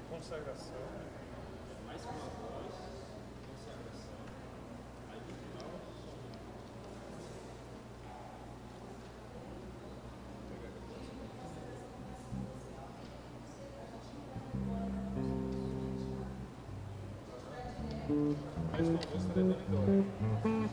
Consagração. Mais que uma voz, consagração. Aí no final, mais uma voz está levando embora.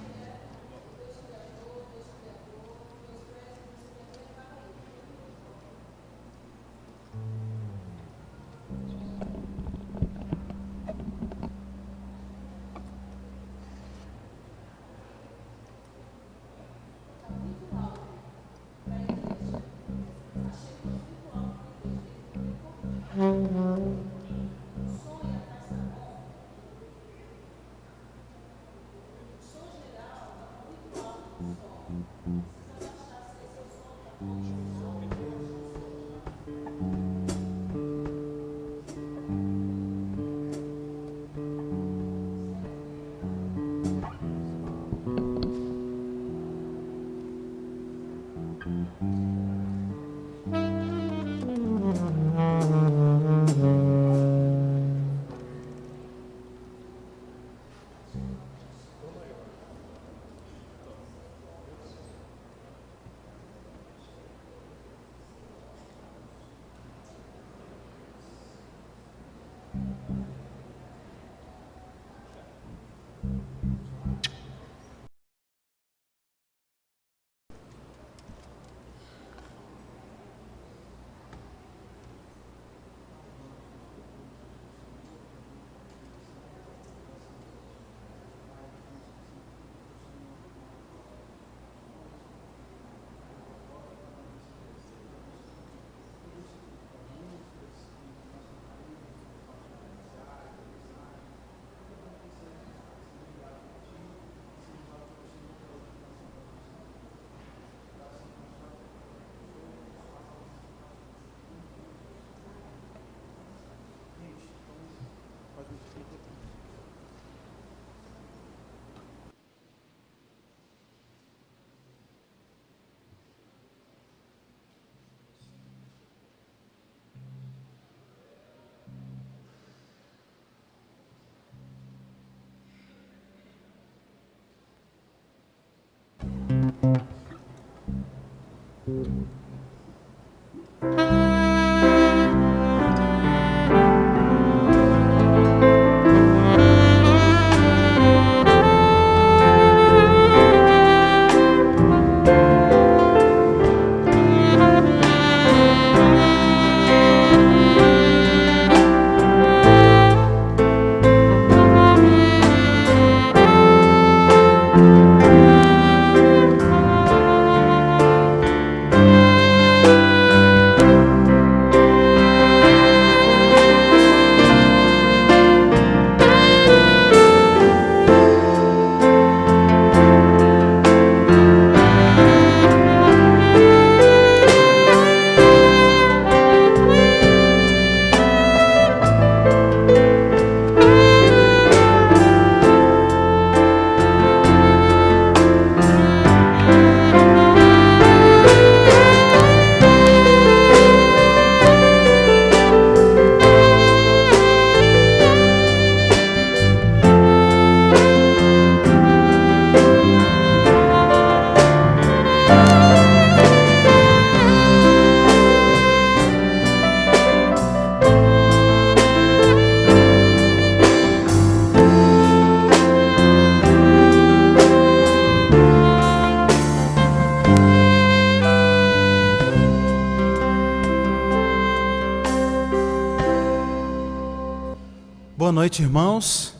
Boa noite, irmãos.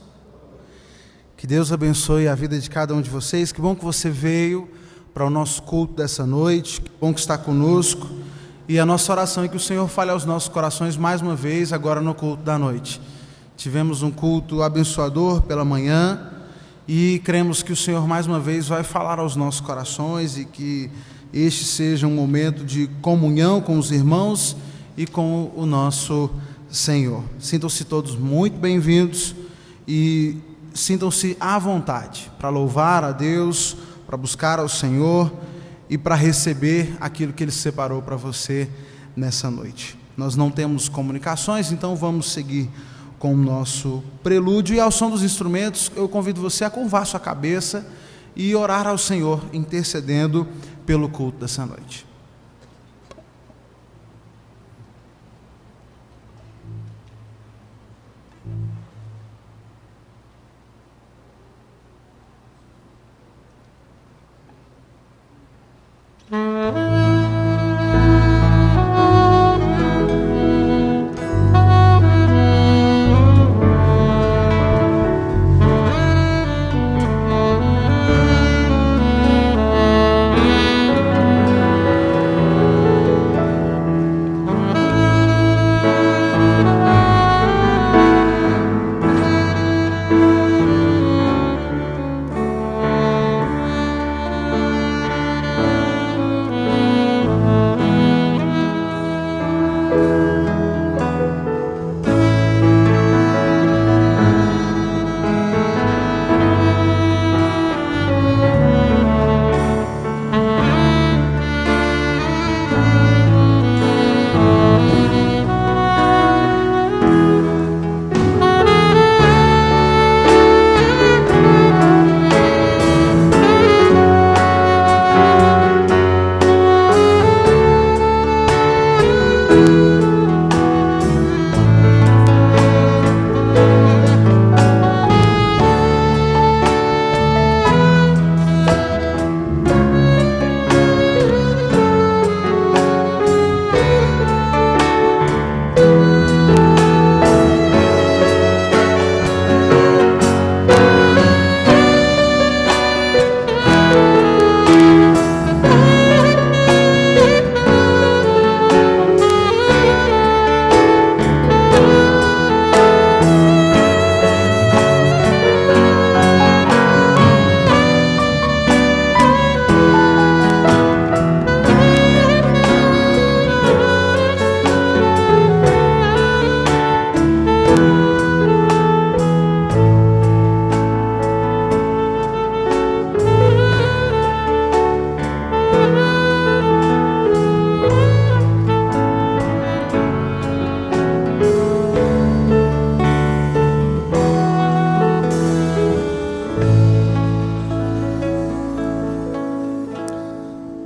Que Deus abençoe a vida de cada um de vocês. Que bom que você veio para o nosso culto dessa noite. Que bom que está conosco. E a nossa oração é que o Senhor fale aos nossos corações mais uma vez, agora no culto da noite. Tivemos um culto abençoador pela manhã e cremos que o Senhor mais uma vez vai falar aos nossos corações e que este seja um momento de comunhão com os irmãos e com o nosso Senhor. Sintam-se todos muito bem-vindos e sintam-se à vontade para louvar a Deus, para buscar ao Senhor e para receber aquilo que Ele separou para você nessa noite. Nós não temos comunicações, então vamos seguir com o nosso prelúdio, e ao som dos instrumentos eu convido você a curvar sua cabeça e orar ao Senhor, intercedendo pelo culto dessa noite.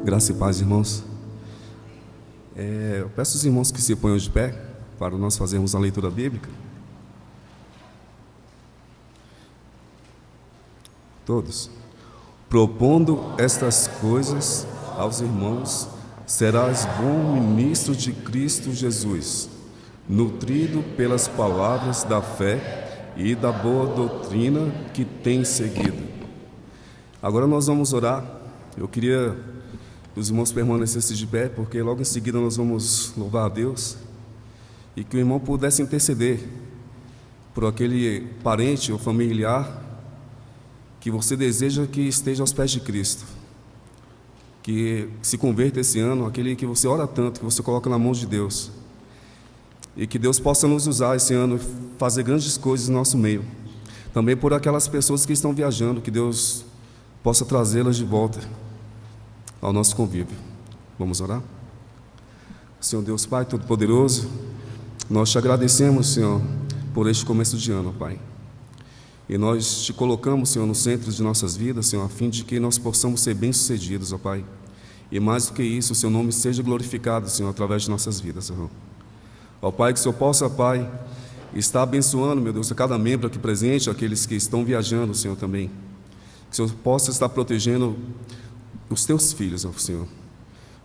Graça e paz, irmãos. Eu peço aos irmãos que se ponham de pé para nós fazermos a leitura bíblica. Todos. Propondo estas coisas aos irmãos, serás bom ministro de Cristo Jesus, nutrido pelas palavras da fé e da boa doutrina que tens seguido. Agora nós vamos orar. Eu queria que os irmãos permanecessem de pé, porque logo em seguida nós vamos louvar a Deus, e que o irmão pudesse interceder por aquele parente ou familiar que você deseja que esteja aos pés de Cristo, que se converta esse ano, aquele que você ora tanto, que você coloca na mão de Deus, e que Deus possa nos usar esse ano e fazer grandes coisas no nosso meio. Também por aquelas pessoas que estão viajando, que Deus possa trazê-las de volta ao nosso convívio. Vamos orar? Senhor Deus Pai Todo-Poderoso, nós te agradecemos, Senhor, por este começo de ano, Pai. E nós te colocamos, Senhor, no centro de nossas vidas, Senhor, a fim de que nós possamos ser bem-sucedidos, ó Pai. E mais do que isso, o Seu nome seja glorificado, Senhor, através de nossas vidas, Senhor. Ó Pai, que o Senhor possa, Pai, estar abençoando, meu Deus, a cada membro aqui presente, aqueles que estão viajando, Senhor, também. Que o Senhor possa estar protegendo os Teus filhos, ó Senhor,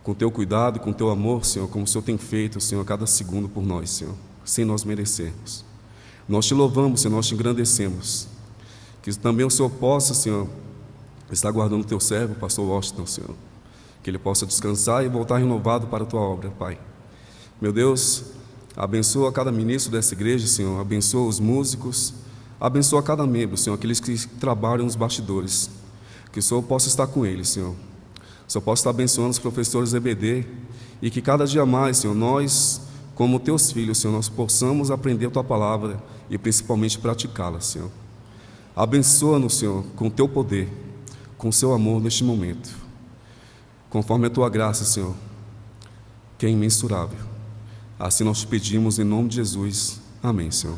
com Teu cuidado, com Teu amor, Senhor, como o Senhor tem feito, Senhor, a cada segundo por nós, Senhor, sem nós merecermos. Nós te louvamos, Senhor, nós te engrandecemos. Que também o Senhor possa, Senhor, estar guardando o Teu servo, o pastor Washington, Senhor, que ele possa descansar e voltar renovado para a Tua obra, Pai. Meu Deus, abençoa cada ministro dessa igreja, Senhor, abençoa os músicos, abençoa cada membro, Senhor, aqueles que trabalham nos bastidores, que o Senhor possa estar com eles, Senhor. O Senhor possa estar abençoando os professores EBD, e que cada dia mais, Senhor, nós, como Teus filhos, Senhor, nós possamos aprender a Tua palavra e principalmente praticá-la, Senhor. Abençoa-nos, Senhor, com teu poder, com seu amor neste momento. Conforme a tua graça, Senhor, que é imensurável. Assim nós te pedimos em nome de Jesus. Amém, Senhor.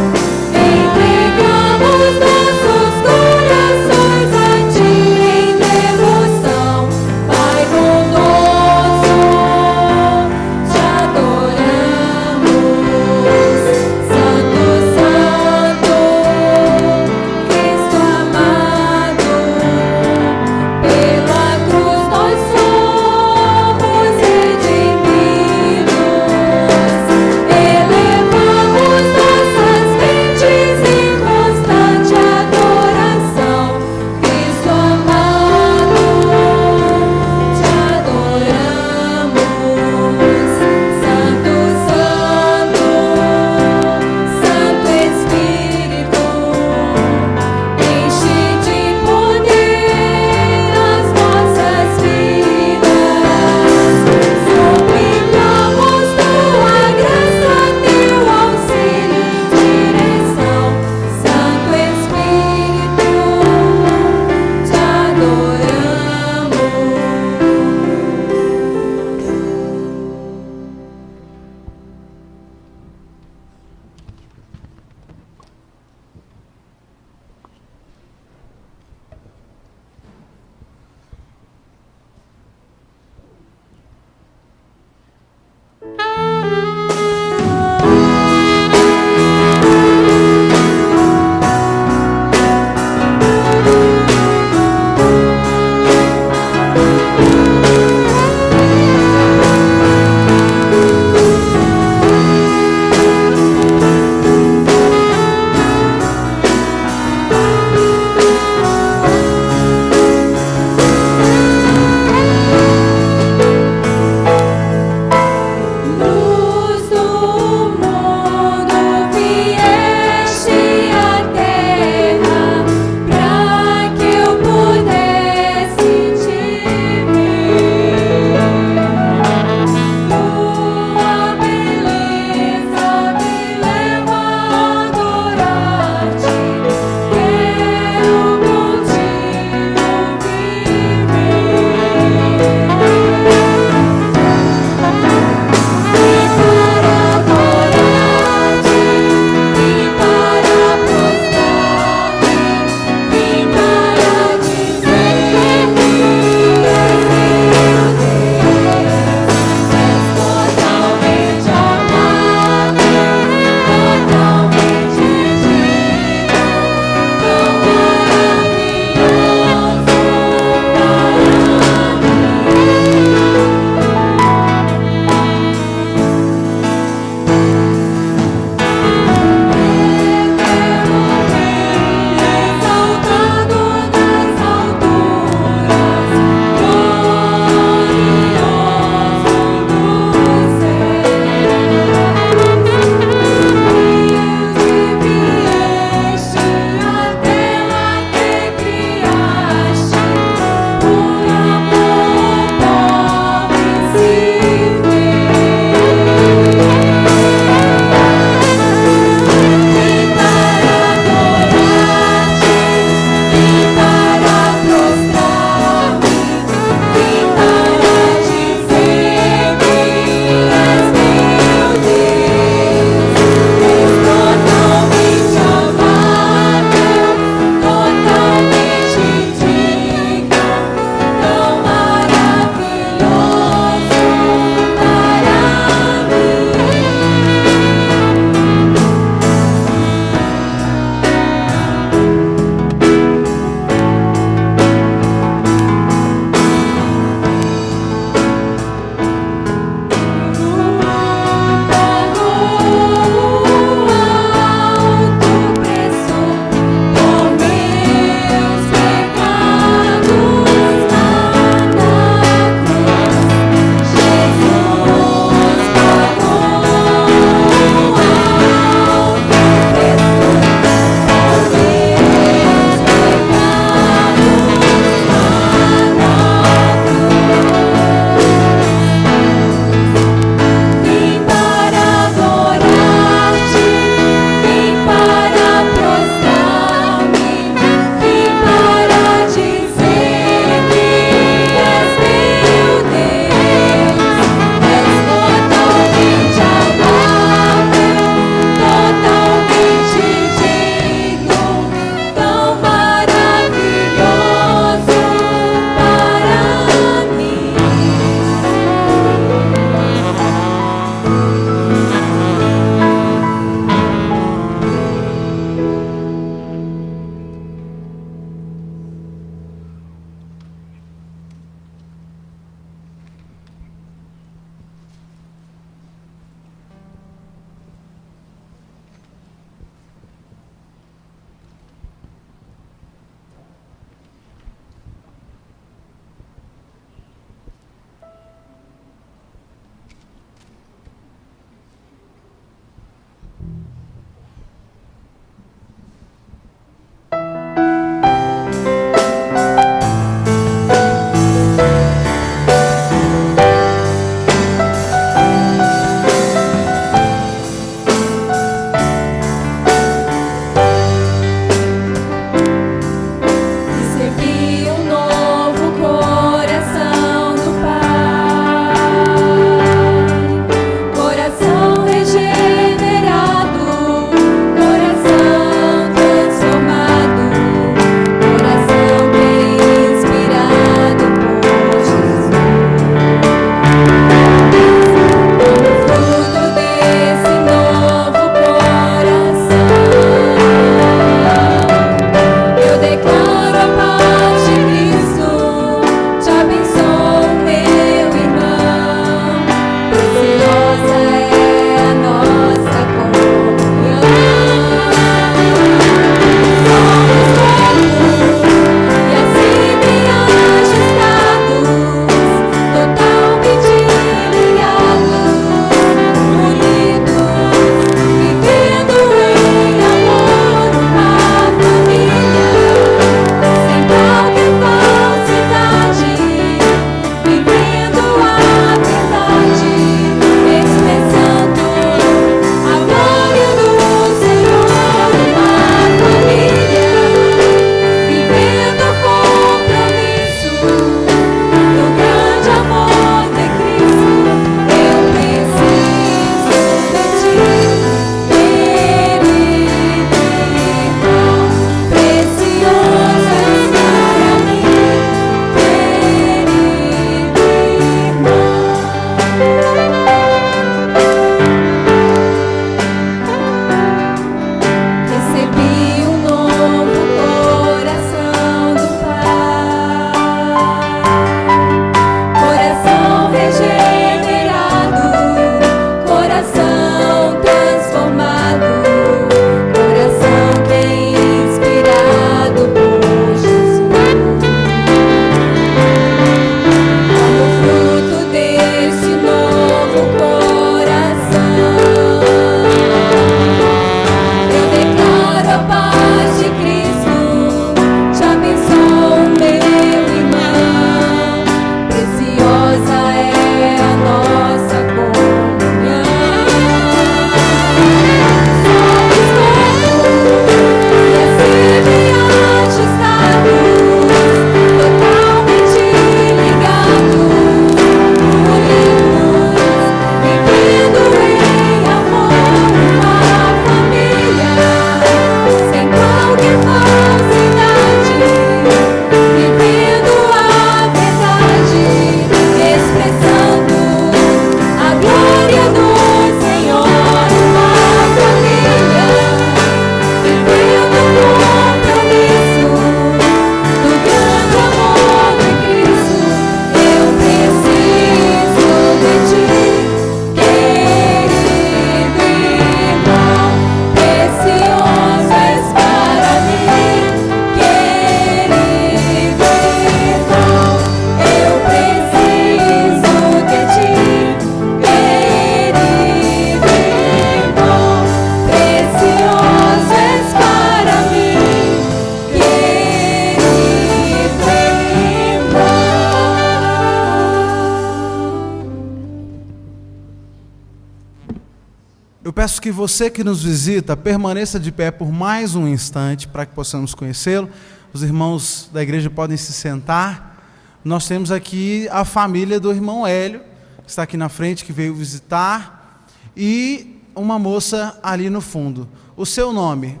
Eu peço que você que nos visita permaneça de pé por mais um instante para que possamos conhecê-lo. Os irmãos da igreja podem se sentar. Nós temos aqui a família do irmão Hélio, que está aqui na frente, que veio visitar, e uma moça ali no fundo. O seu nome?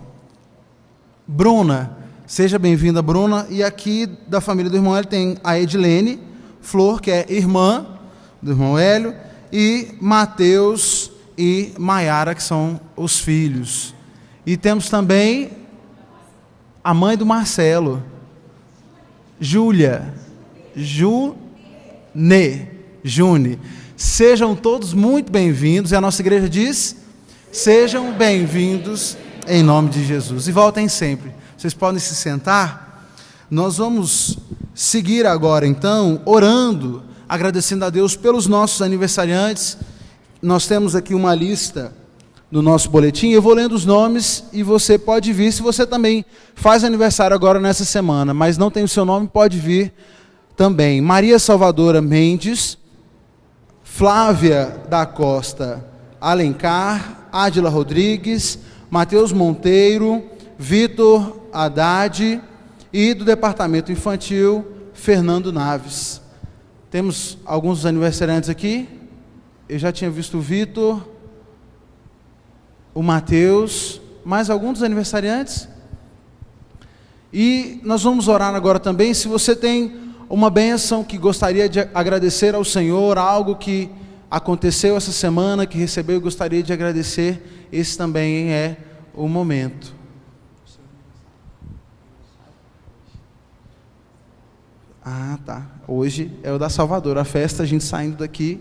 Bruna. Seja bem-vinda, Bruna. E aqui da família do irmão Hélio tem a Edilene Flor, que é irmã do irmão Hélio, e Mateus e Maiara, que são os filhos. E temos também a mãe do Marcelo, Júlia, June. Sejam todos muito bem-vindos. E a nossa igreja diz: sejam bem-vindos em nome de Jesus. E voltem sempre. Vocês podem se sentar. Nós vamos seguir agora, então, orando, agradecendo a Deus pelos nossos aniversariantes. Nós temos aqui uma lista no nosso boletim. Eu vou lendo os nomes e você pode vir. Se você também faz aniversário agora nessa semana, mas não tem o seu nome, pode vir também. Maria Salvadora Mendes, Flávia da Costa Alencar, Ádila Rodrigues, Mateus Monteiro, Vitor Haddad e do Departamento Infantil, Fernando Naves. Temos alguns aniversariantes aqui. Eu já tinha visto o Vitor, o Mateus, mais alguns dos aniversariantes. E nós vamos orar agora também. Se você tem uma bênção que gostaria de agradecer ao Senhor, algo que aconteceu essa semana, que recebeu e gostaria de agradecer, esse também é o momento. Ah, tá. Hoje é o da Salvador. A festa, a gente saindo daqui,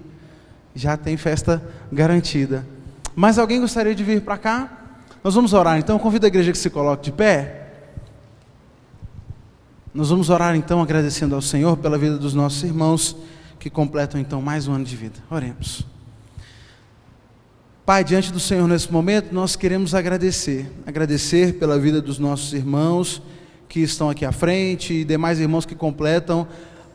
já tem festa garantida. Mas alguém gostaria de vir para cá? Nós vamos orar, então. Convido a igreja que se coloque de pé. Nós vamos orar, então, agradecendo ao Senhor pela vida dos nossos irmãos que completam, então, mais um ano de vida. Oremos. Pai, diante do Senhor nesse momento, nós queremos agradecer pela vida dos nossos irmãos que estão aqui à frente e demais irmãos que completam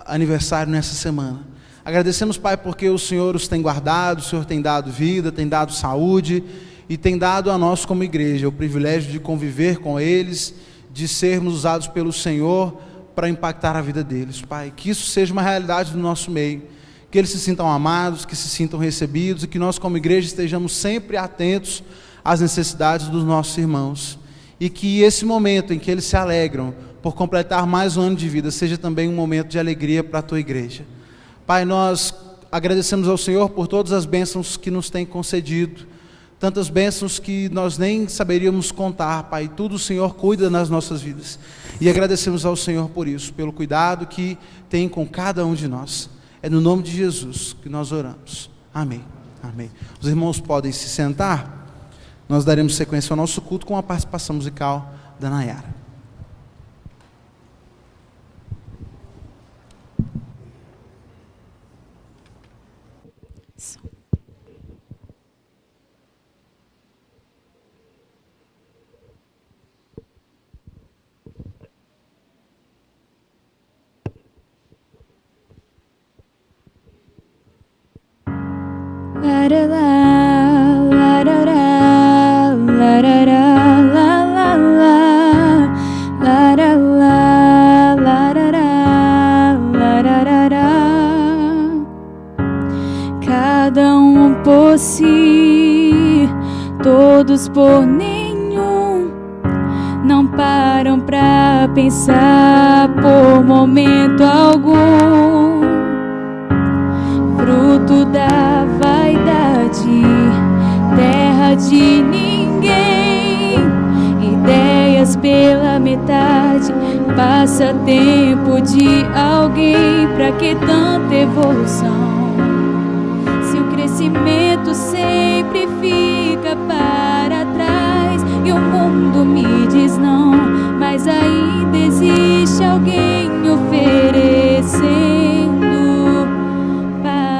aniversário nessa semana. Agradecemos, Pai, porque o Senhor os tem guardado, o Senhor tem dado vida, tem dado saúde e tem dado a nós como igreja o privilégio de conviver com eles, de sermos usados pelo Senhor para impactar a vida deles. Pai, que isso seja uma realidade do nosso meio, que eles se sintam amados, que se sintam recebidos e que nós como igreja estejamos sempre atentos às necessidades dos nossos irmãos. E que esse momento em que eles se alegram por completar mais um ano de vida seja também um momento de alegria para a tua igreja. Pai, nós agradecemos ao Senhor por todas as bênçãos que nos tem concedido, tantas bênçãos que nós nem saberíamos contar, Pai. Tudo o Senhor cuida nas nossas vidas. E agradecemos ao Senhor por isso, pelo cuidado que tem com cada um de nós. É no nome de Jesus que nós oramos. Amém. Amém. Os irmãos podem se sentar. Nós daremos sequência ao nosso culto com a participação musical da Nayara. Cada um por si, todos por nenhum, não param pra pensar por momento algum. Fruto da vaidade, terra de ninguém, ideias pela metade, passatempo de alguém. Pra que tanta evolução? Se o crescimento sempre fica para trás e o mundo me diz não, mas ainda existe alguém oferecendo paz.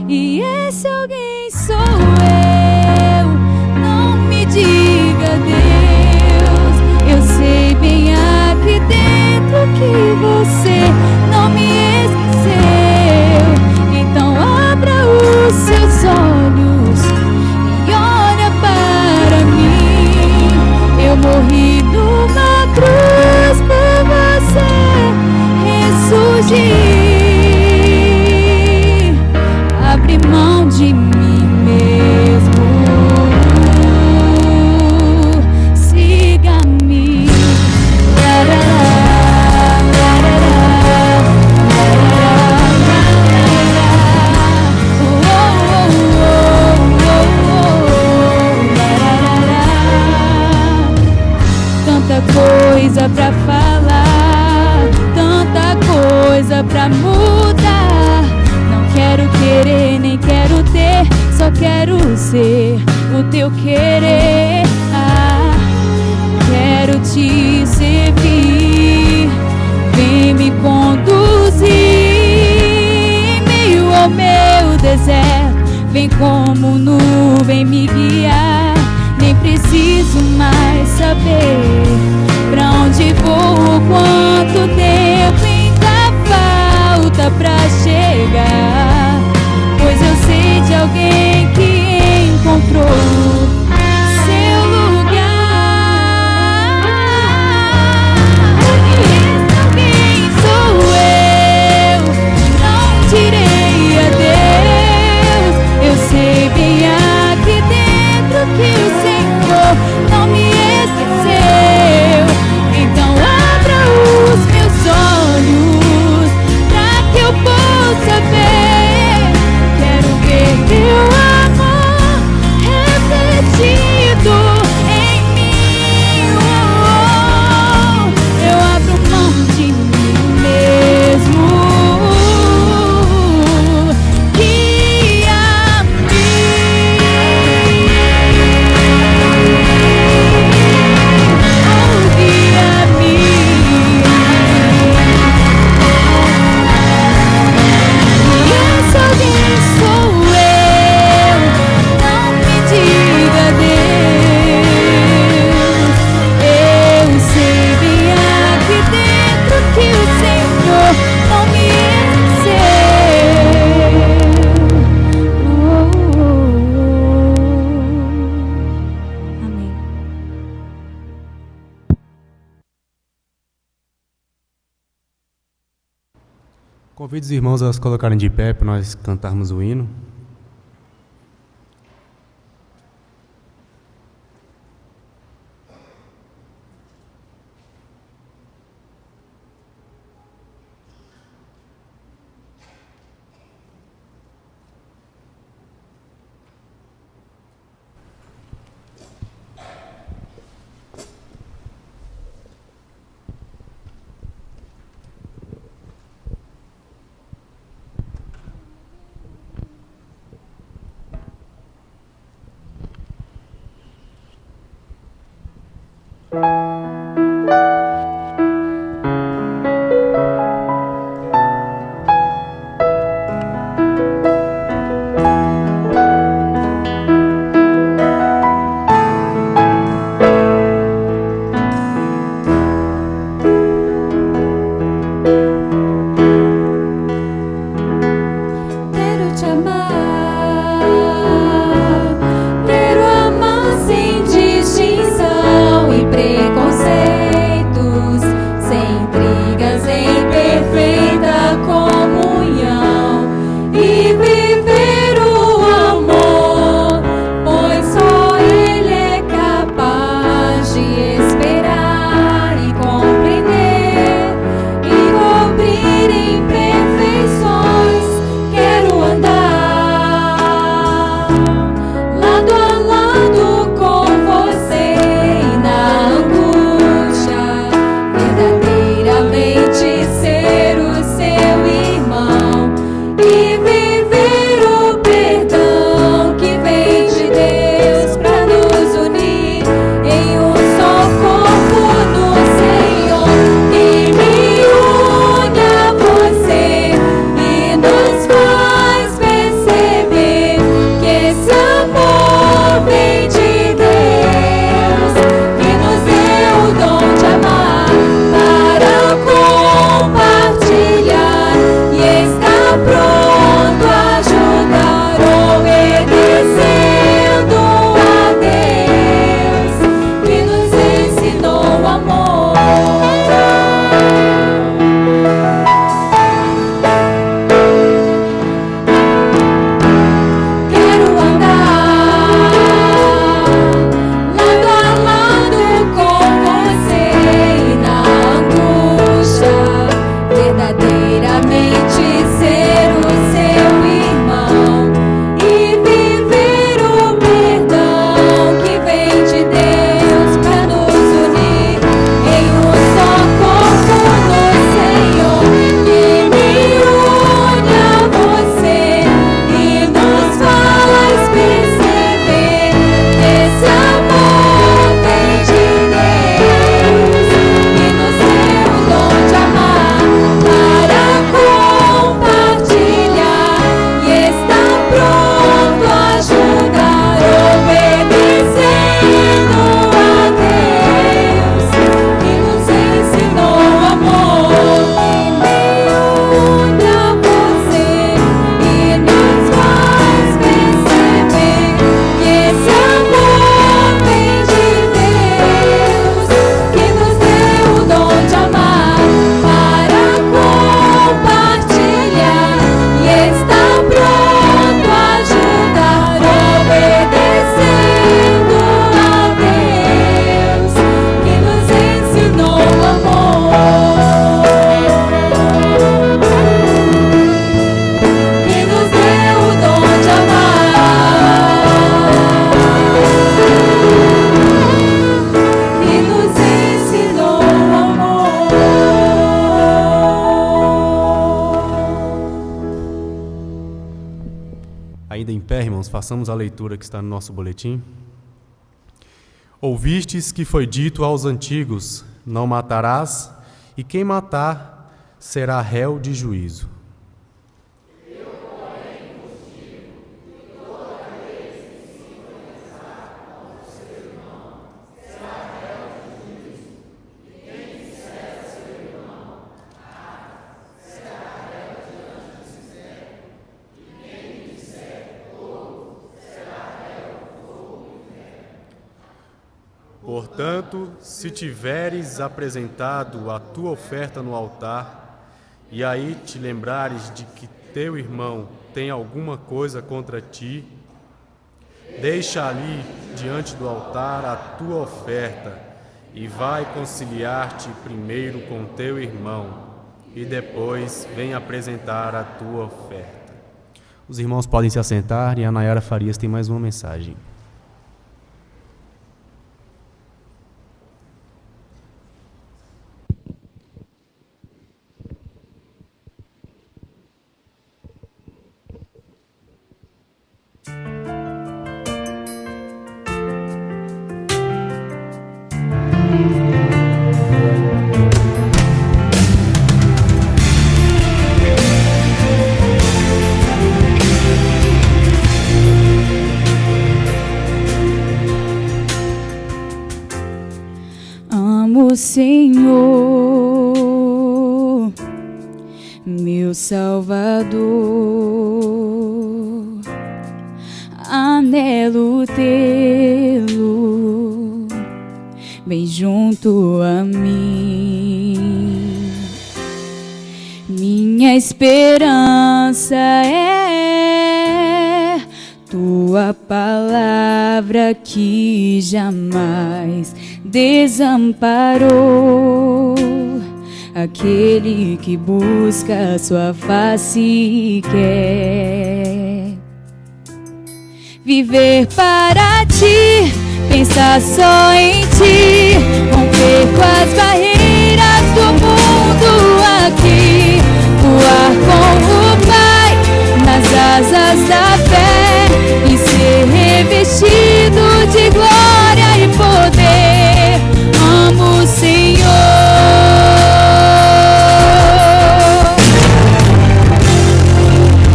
E esse alguém sou eu. Não me diga Deus, eu sei bem aqui dentro que você não me esqueceu. Então abra os seus olhos força pra mudar. Não quero querer, nem quero ter, só quero ser o teu querer. Quero te servir, vem me conduzir em meio ao meu deserto. Vem como nuvem me guiar, nem preciso mais saber pra onde vou, quanto tempo ainda falta pra chegar. Pois eu sei de alguém que encontrou seu lugar. E esse alguém sou eu, não direi adeus. Eu sei bem aqui dentro que o Senhor não me esqueceu. Então abra os meus olhos pra que eu possa ver. Quero ver teu amor refletido em mim. Eu abro mão de mim mesmo. Convido os irmãos a se colocarem de pé para nós cantarmos o hino. Ainda em pé, irmãos, façamos a leitura que está no nosso boletim. Ouvistes que foi dito aos antigos: não matarás, e quem matar será réu de juízo. Eu, porém, vos digo que toda vez que se confessar ao seu irmão, será réu de juízo, e quem disser a seu irmão, será réu diante do sincero, e quem disser tolo, será réu do fogo do inferno. Portanto, se tiveres apresentado a tua oferta no altar, e aí te lembrares de que teu irmão tem alguma coisa contra ti, deixa ali diante do altar a tua oferta e vai conciliar-te primeiro com teu irmão, e depois vem apresentar a tua oferta. Os irmãos podem se assentar e a Nayara Farias tem mais uma mensagem. Senhor, meu Salvador, anelo tê-lo bem junto a mim. Minha esperança é tua palavra que jamais desamparou aquele que busca sua face e quer viver para ti, pensar só em ti, romper com as barreiras do mundo aqui, voar com o Pai nas asas da fé e ser revestido de glória e poder. Amo o Senhor,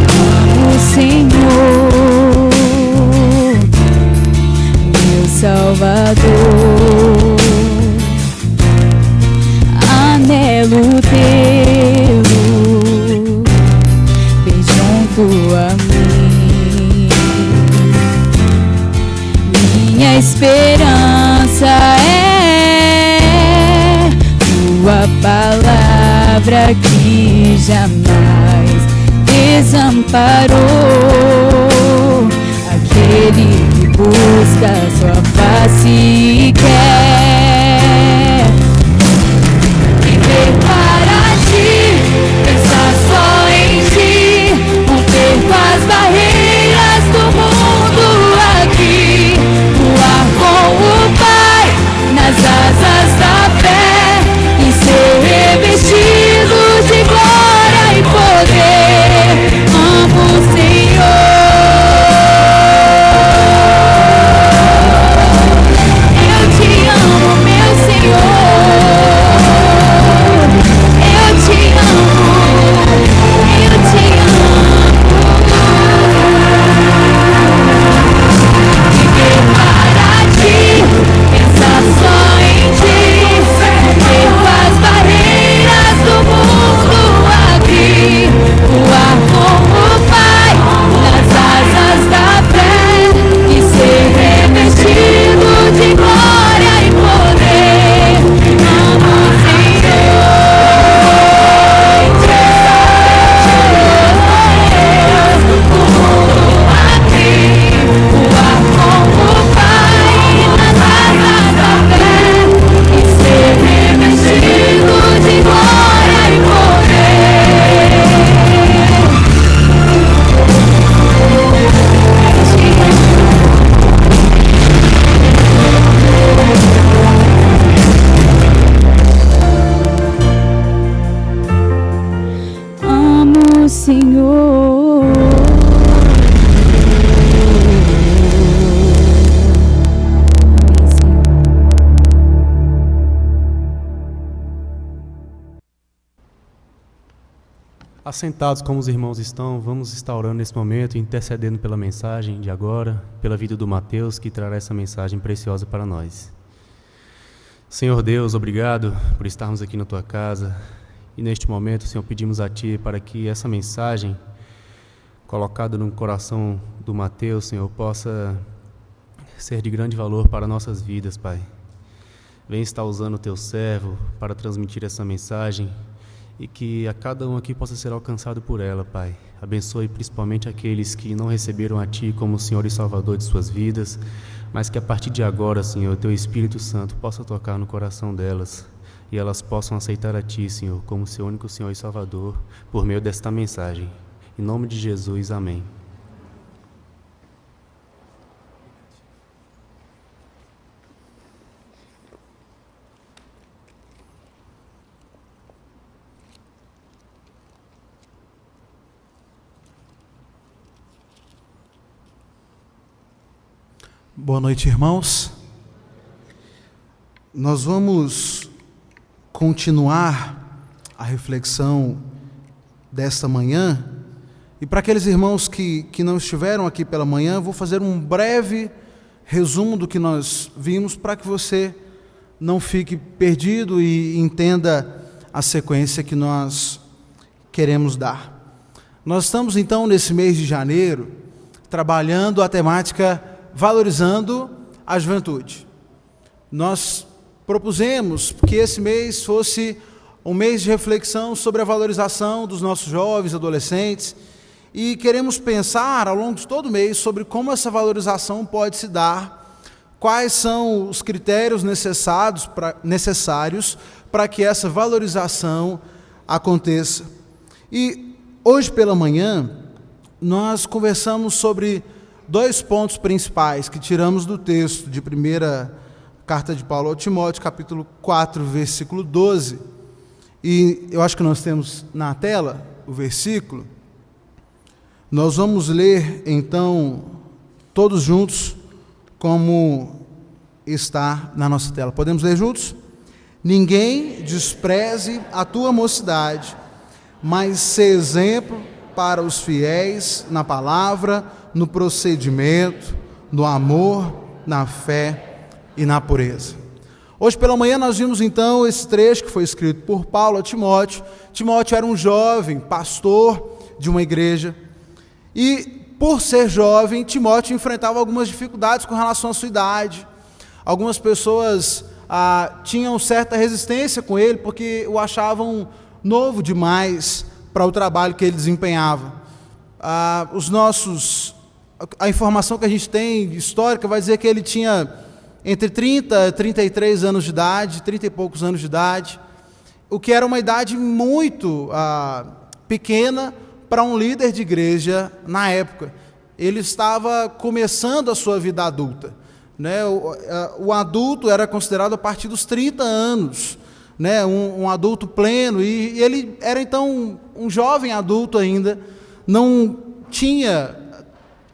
amo o Senhor, meu Salvador, anelo tê-lo bem junto a mim. Minha esperança é tua palavra que jamais desamparou aquele que busca sua face e quer viver para ti, pensar só em ti, romper com as barreiras do mundo aqui, voar com o Pai nas asas da fé e ser revestido de glória e poder. Amo o Senhor, eu te amo, meu Senhor, eu te amo, eu te amo. Viver para ti, pensar só em ti, romper com as barreiras do mundo aqui, voar com o Pai nas asas da fé e ser revestido de glória e poder. Amo o Senhor, do mundo aqui, voar com o Pai nas asas da fé e ser revestido de glória e poder. Amo o Senhor. Assentados como os irmãos estão, vamos estar orando nesse momento, intercedendo pela mensagem de agora, pela vida do Mateus, que trará essa mensagem preciosa para nós. Senhor Deus, obrigado por estarmos aqui na Tua casa. E neste momento, Senhor, pedimos a Ti para que essa mensagem, colocada no coração do Mateus, Senhor, possa ser de grande valor para nossas vidas, Pai. Vem estar usando o Teu servo para transmitir essa mensagem e que a cada um aqui possa ser alcançado por ela, Pai. Abençoe principalmente aqueles que não receberam a Ti como Senhor e Salvador de suas vidas, mas que a partir de agora, Senhor, o Teu Espírito Santo possa tocar no coração delas e elas possam aceitar a Ti, Senhor, como Seu único Senhor e Salvador, por meio desta mensagem. Em nome de Jesus, amém. Boa noite, irmãos. Nós vamos continuar a reflexão desta manhã. E para aqueles irmãos que não estiveram aqui pela manhã, vou fazer um breve resumo do que nós vimos para que você não fique perdido e entenda a sequência que nós queremos dar. Nós estamos então nesse mês de janeiro trabalhando a temática valorizando a juventude. Nós propusemos que esse mês fosse um mês de reflexão sobre a valorização dos nossos jovens, adolescentes, e queremos pensar ao longo de todo o mês sobre como essa valorização pode se dar, quais são os critérios necessários para que essa valorização aconteça. E hoje pela manhã nós conversamos sobre 2 pontos principais que tiramos do texto de 1ª carta de Paulo ao Timóteo, capítulo 4, versículo 12. E eu acho que nós temos na tela o versículo. Nós vamos ler, então, todos juntos, como está na nossa tela. Podemos ler juntos? Ninguém despreze a tua mocidade, mas sê exemplo para os fiéis na palavra, no procedimento, no amor, na fé e na pureza. Hoje pela manhã nós vimos então esse trecho que foi escrito por Paulo a Timóteo. Timóteo era um jovem pastor de uma igreja e, por ser jovem, Timóteo enfrentava algumas dificuldades com relação à sua idade. Algumas pessoas tinham certa resistência com ele porque o achavam novo demais para o trabalho que ele desempenhava. A informação que a gente tem histórica vai dizer que ele tinha entre 30 e 33 anos de idade, 30 e poucos anos de idade, o que era uma idade muito pequena para um líder de igreja na época. Ele estava começando a sua vida adulta, né? O adulto era considerado a partir dos 30 anos, né? Um adulto pleno, e ele era então um jovem adulto ainda, não tinha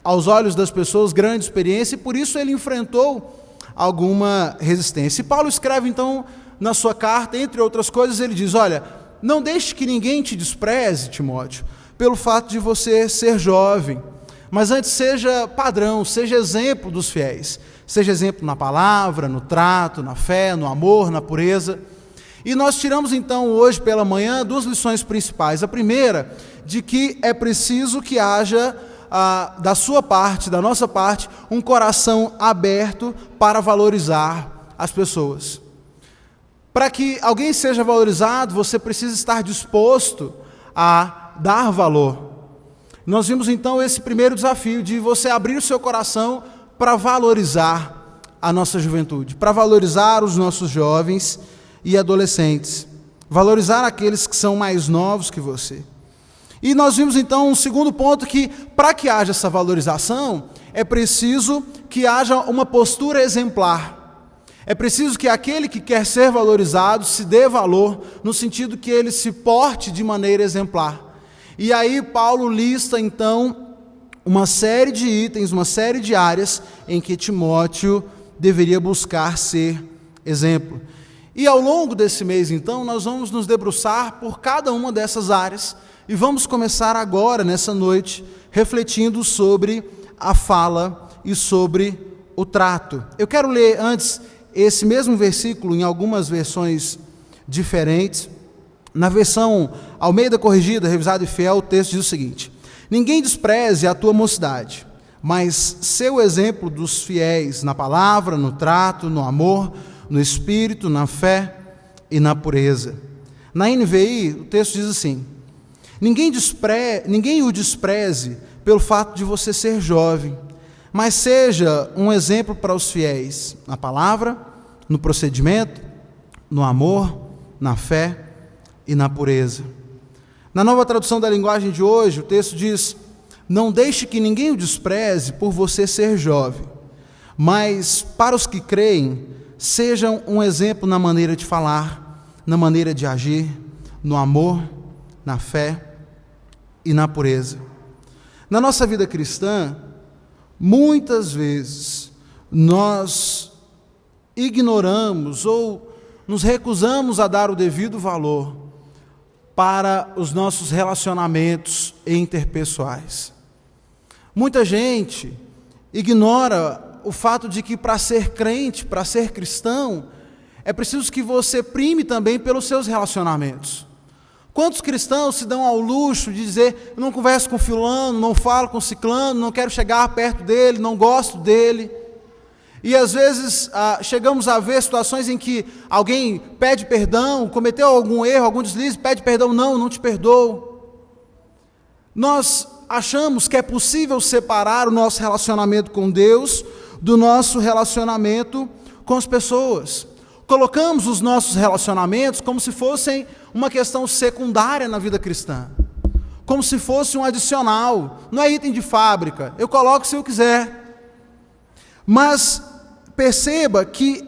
aos olhos das pessoas grande experiência, e por isso ele enfrentou alguma resistência. E Paulo escreve então na sua carta, entre outras coisas, ele diz: olha, não deixe que ninguém te despreze, Timóteo, pelo fato de você ser jovem, mas antes seja padrão, seja exemplo dos fiéis, seja exemplo na palavra, no trato, na fé, no amor, na pureza. E nós tiramos então hoje pela manhã 2 lições principais. A primeira, de que é preciso que haja da sua parte, da nossa parte, um coração aberto para valorizar as pessoas. Para que alguém seja valorizado, você precisa estar disposto a dar valor. Nós vimos então esse primeiro desafio de você abrir o seu coração para valorizar a nossa juventude, para valorizar os nossos jovens e adolescentes, valorizar aqueles que são mais novos que você. E nós vimos então um segundo ponto, que para que haja essa valorização, é preciso que haja uma postura exemplar. É preciso que aquele que quer ser valorizado se dê valor, no sentido que ele se porte de maneira exemplar. E aí Paulo lista então uma série de itens, uma série de áreas em que Timóteo deveria buscar ser exemplo. E ao longo desse mês então, nós vamos nos debruçar por cada uma dessas áreas, e vamos começar agora, nessa noite, refletindo sobre a fala e sobre o trato. Eu quero ler antes esse mesmo versículo em algumas versões diferentes. Na versão Almeida Corrigida, Revisada e Fiel, o texto diz o seguinte: ninguém despreze a tua mocidade, mas ser o exemplo dos fiéis na palavra, no trato, no amor, no espírito, na fé e na pureza. Na NVI, o texto diz assim: ninguém o despreze pelo fato de você ser jovem, mas seja um exemplo para os fiéis na palavra, no procedimento, no amor, na fé e na pureza. Na Nova Tradução da Linguagem de hoje, o texto diz: não deixe que ninguém o despreze por você ser jovem, mas para os que creem, sejam um exemplo na maneira de falar, na maneira de agir, no amor, na fé e na pureza. Na nossa vida cristã, muitas vezes nós ignoramos ou nos recusamos a dar o devido valor para os nossos relacionamentos interpessoais. Muita gente ignora o fato de que para ser crente, para ser cristão, é preciso que você prime também pelos seus relacionamentos. Quantos cristãos se dão ao luxo de dizer: eu não converso com fulano, não falo com ciclano, não quero chegar perto dele, não gosto dele. E às vezes chegamos a ver situações em que alguém pede perdão, cometeu algum erro, algum deslize, pede perdão: não te perdoo. Nós achamos que é possível separar o nosso relacionamento com Deus do nosso relacionamento com as pessoas. Colocamos os nossos relacionamentos como se fossem uma questão secundária na vida cristã, como se fosse um adicional, não é item de fábrica, eu coloco se eu quiser. Mas perceba que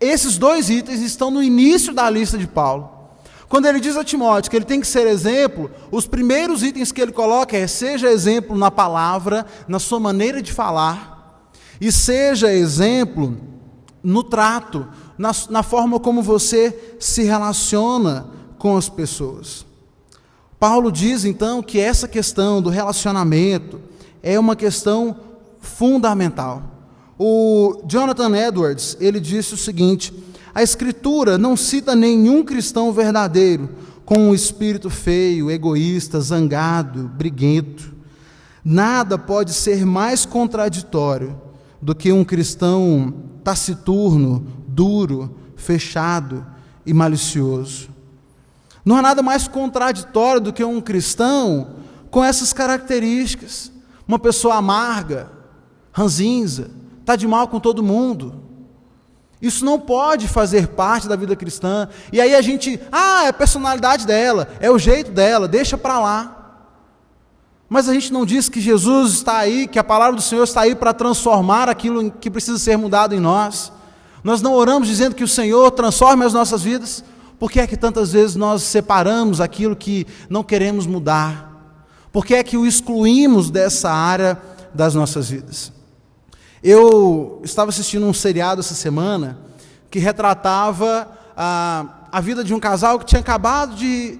esses dois itens estão no início da lista de Paulo. Quando ele diz a Timóteo que ele tem que ser exemplo, os primeiros itens que ele coloca é: seja exemplo na palavra, na sua maneira de falar, e seja exemplo no trato, na forma como você se relaciona com as pessoas. Paulo diz então que essa questão do relacionamento é uma questão fundamental. O Jonathan Edwards, ele disse o seguinte: a Escritura não cita nenhum cristão verdadeiro com um espírito feio, egoísta, zangado, briguento. Nada pode ser mais contraditório do que um cristão taciturno, duro, fechado e malicioso. Não há nada mais contraditório do que um cristão com essas características. Uma pessoa amarga, ranzinza, está de mal com todo mundo. Isso não pode fazer parte da vida cristã. E aí a gente, é a personalidade dela, é o jeito dela, deixa para lá. Mas a gente não diz que Jesus está aí, que a palavra do Senhor está aí para transformar aquilo que precisa ser mudado em nós. Nós não oramos dizendo que o Senhor transforme as nossas vidas. Por que é que tantas vezes nós separamos aquilo que não queremos mudar? Por que é que o excluímos dessa área das nossas vidas? Eu estava assistindo um seriado essa semana que retratava a vida de um casal que tinha acabado de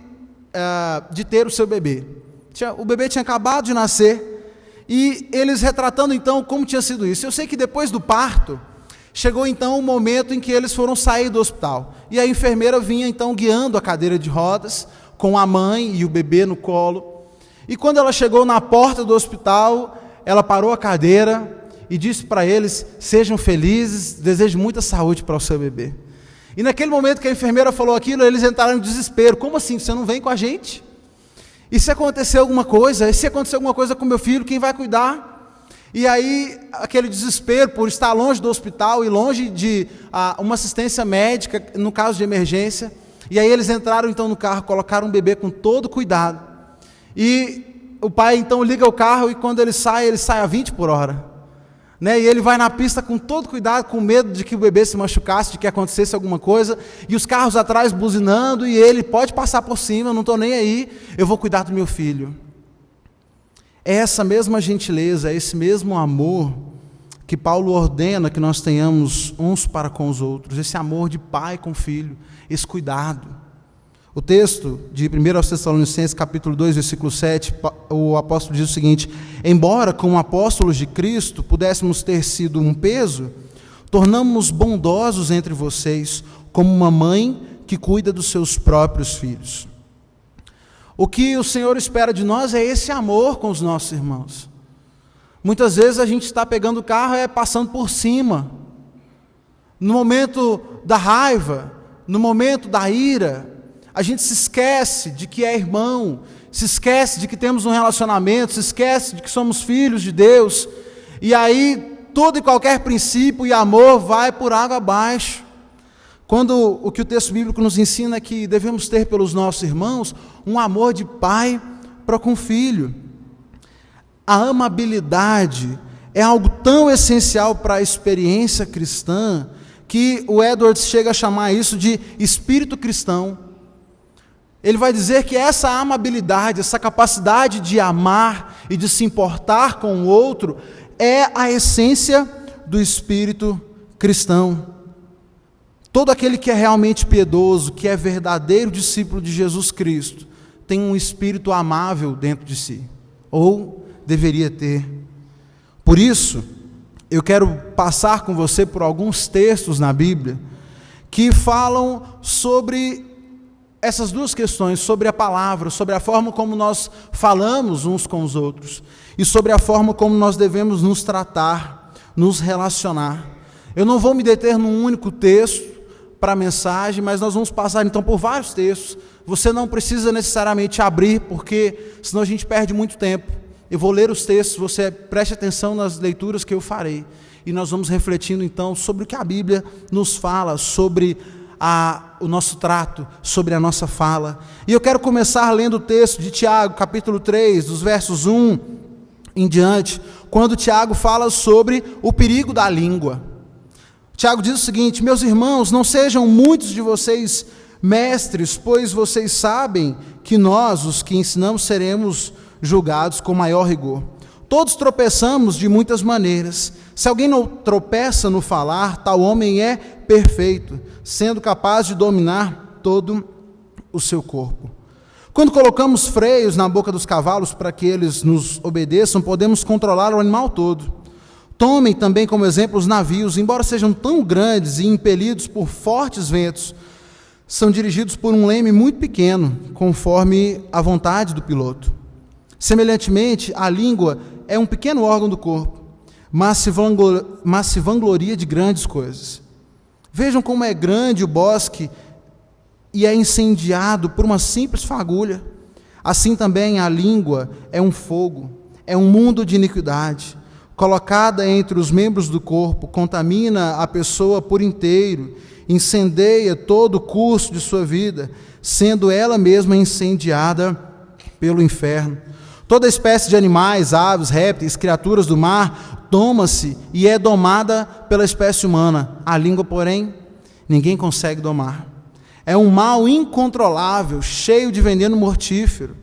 ter o seu bebê. O bebê tinha acabado de nascer e eles retratando então como tinha sido isso. Eu sei que depois do parto, chegou então o momento em que eles foram sair do hospital. E a enfermeira vinha então guiando a cadeira de rodas, com a mãe e o bebê no colo. E quando ela chegou na porta do hospital, ela parou a cadeira e disse para eles: sejam felizes, desejo muita saúde para o seu bebê. E naquele momento que a enfermeira falou aquilo, eles entraram em desespero. Como assim? Você não vem com a gente? E se acontecer alguma coisa? E se acontecer alguma coisa com meu filho, quem vai cuidar? E aí, aquele desespero por estar longe do hospital e longe de uma assistência médica, no caso de emergência. E aí eles entraram então no carro, colocaram o bebê com todo cuidado. E o pai então liga o carro e quando ele sai a 20 por hora. E ele vai na pista com todo cuidado, com medo de que o bebê se machucasse, de que acontecesse alguma coisa, e os carros atrás buzinando, e ele pode passar por cima, eu não estou nem aí, eu vou cuidar do meu filho. É essa mesma gentileza, é esse mesmo amor que Paulo ordena que nós tenhamos uns para com os outros, esse amor de pai com filho, esse cuidado. O texto de 1 Tessalonicenses, capítulo 2, versículo 7, o apóstolo diz o seguinte: embora como apóstolos de Cristo pudéssemos ter sido um peso, tornamos-nos bondosos entre vocês, como uma mãe que cuida dos seus próprios filhos. O que o Senhor espera de nós é esse amor com os nossos irmãos. Muitas vezes a gente está pegando o carro e passando por cima. No momento da raiva, no momento da ira, a gente se esquece de que é irmão, se esquece de que temos um relacionamento, se esquece de que somos filhos de Deus, e aí todo e qualquer princípio e amor vai por água abaixo. Quando o que o texto bíblico nos ensina é que devemos ter pelos nossos irmãos um amor de pai para com filho. A amabilidade é algo tão essencial para a experiência cristã que o Edwards chega a chamar isso de espírito cristão. Ele vai dizer que essa amabilidade, essa capacidade de amar e de se importar com o outro é a essência do espírito cristão. Todo aquele que é realmente piedoso, que é verdadeiro discípulo de Jesus Cristo, tem um espírito amável dentro de si, ou deveria ter. Por isso, eu quero passar com você por alguns textos na Bíblia que falam sobre essas duas questões, sobre a palavra, sobre a forma como nós falamos uns com os outros e sobre a forma como nós devemos nos tratar, nos relacionar. Eu não vou me deter num único texto para a mensagem, mas nós vamos passar então por vários textos. Você não precisa necessariamente abrir, porque senão a gente perde muito tempo. Eu vou ler os textos, você preste atenção nas leituras que eu farei, e nós vamos refletindo então sobre o que a Bíblia nos fala, sobre o nosso trato, sobre a nossa fala. E eu quero começar lendo o texto de Tiago, capítulo 3, dos versos 1 em diante, quando Tiago fala sobre o perigo da língua. Tiago diz o seguinte: meus irmãos, não sejam muitos de vocês mestres, pois vocês sabem que nós, os que ensinamos, seremos julgados com maior rigor. Todos tropeçamos de muitas maneiras. Se alguém não tropeça no falar, tal homem é perfeito, sendo capaz de dominar todo o seu corpo. Quando colocamos freios na boca dos cavalos para que eles nos obedeçam, podemos controlar o animal todo. Tomem também como exemplo os navios, embora sejam tão grandes e impelidos por fortes ventos, são dirigidos por um leme muito pequeno, conforme a vontade do piloto. Semelhantemente, a língua é um pequeno órgão do corpo, mas se vangloria de grandes coisas. Vejam como é grande o bosque e é incendiado por uma simples fagulha. Assim também a língua é um fogo, é um mundo de iniquidade. Colocada entre os membros do corpo, contamina a pessoa por inteiro, incendeia todo o curso de sua vida, sendo ela mesma incendiada pelo inferno. Toda espécie de animais, aves, répteis, criaturas do mar, doma-se e é domada pela espécie humana. A língua, porém, ninguém consegue domar. É um mal incontrolável, cheio de veneno mortífero.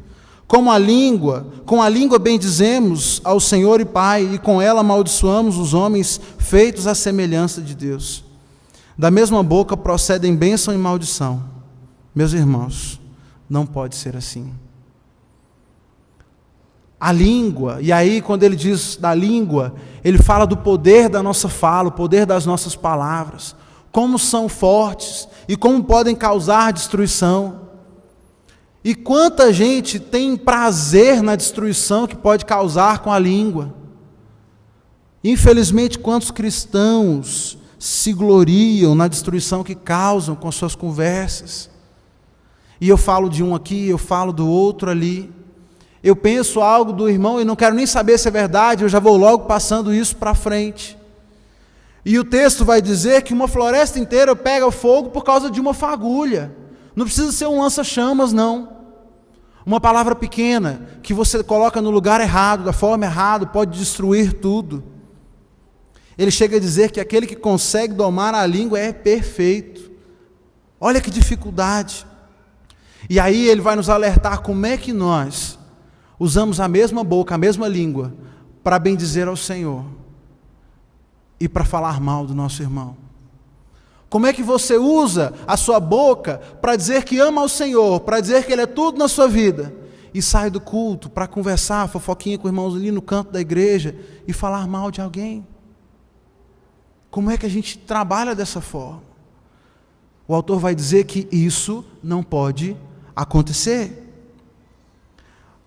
Com a língua bendizemos ao Senhor e Pai, e com ela amaldiçoamos os homens feitos à semelhança de Deus. Da mesma boca procedem bênção e maldição. Meus irmãos, não pode ser assim. A língua, e aí quando ele diz da língua, ele fala do poder da nossa fala, o poder das nossas palavras, como são fortes e como podem causar destruição. E quanta gente tem prazer na destruição que pode causar com a língua. Infelizmente, quantos cristãos se gloriam na destruição que causam com suas conversas. E eu falo de um aqui, eu falo do outro ali. Eu penso algo do irmão e não quero nem saber se é verdade, eu já vou logo passando isso para frente. E o texto vai dizer que uma floresta inteira pega fogo por causa de uma fagulha. Não precisa ser um lança-chamas, não. Uma palavra pequena que você coloca no lugar errado, da forma errada, pode destruir tudo. Ele chega a dizer que aquele que consegue domar a língua é perfeito. Olha que dificuldade. E aí ele vai nos alertar como é que nós usamos a mesma boca, a mesma língua, para bendizer ao Senhor e para falar mal do nosso irmão. Como é que você usa a sua boca para dizer que ama ao Senhor, para dizer que Ele é tudo na sua vida, e sai do culto para conversar, fofoquinha com irmãos ali no canto da igreja e falar mal de alguém? Como é que a gente trabalha dessa forma? O autor vai dizer que isso não pode acontecer.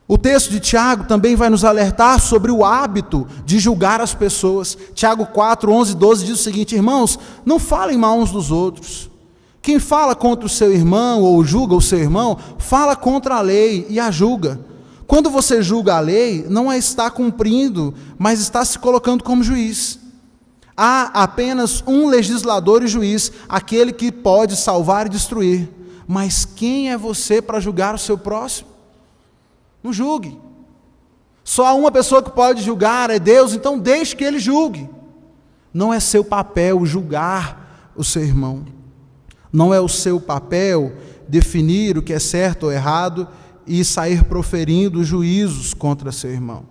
O texto de Tiago também vai nos alertar sobre o hábito de julgar as pessoas. Tiago 4, 11 e 12 diz o seguinte: irmãos, não falem mal uns dos outros. Quem fala contra o seu irmão ou julga o seu irmão, fala contra a lei e a julga. Quando você julga a lei, não a está cumprindo, mas está se colocando como juiz. Há apenas um legislador e juiz, aquele que pode salvar e destruir. Mas quem é você para julgar o seu próximo? Não julgue. Só há uma pessoa que pode julgar, é Deus, então deixe que Ele julgue. Não é seu papel julgar o seu irmão. Não é o seu papel definir o que é certo ou errado e sair proferindo juízos contra seu irmão.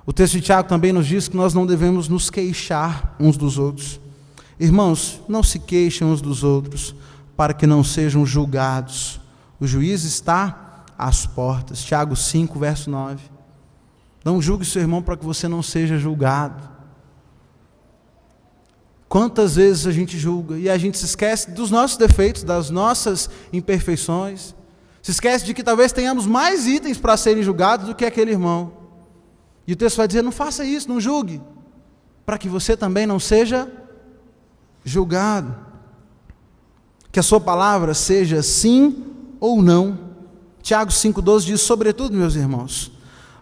O texto de Tiago também nos diz que nós não devemos nos queixar uns dos outros. Irmãos, não se queixem uns dos outros, para que não sejam julgados. O juiz está às portas. Tiago 5, verso 9. Não julgue seu irmão para que você não seja julgado. Quantas vezes a gente julga e a gente se esquece dos nossos defeitos, das nossas imperfeições, se esquece de que talvez tenhamos mais itens para serem julgados do que aquele irmão. E o texto vai dizer: não faça isso, não julgue, para que você também não seja julgado. Que a sua palavra seja sim ou não. Tiago 5,12 diz: sobretudo, meus irmãos,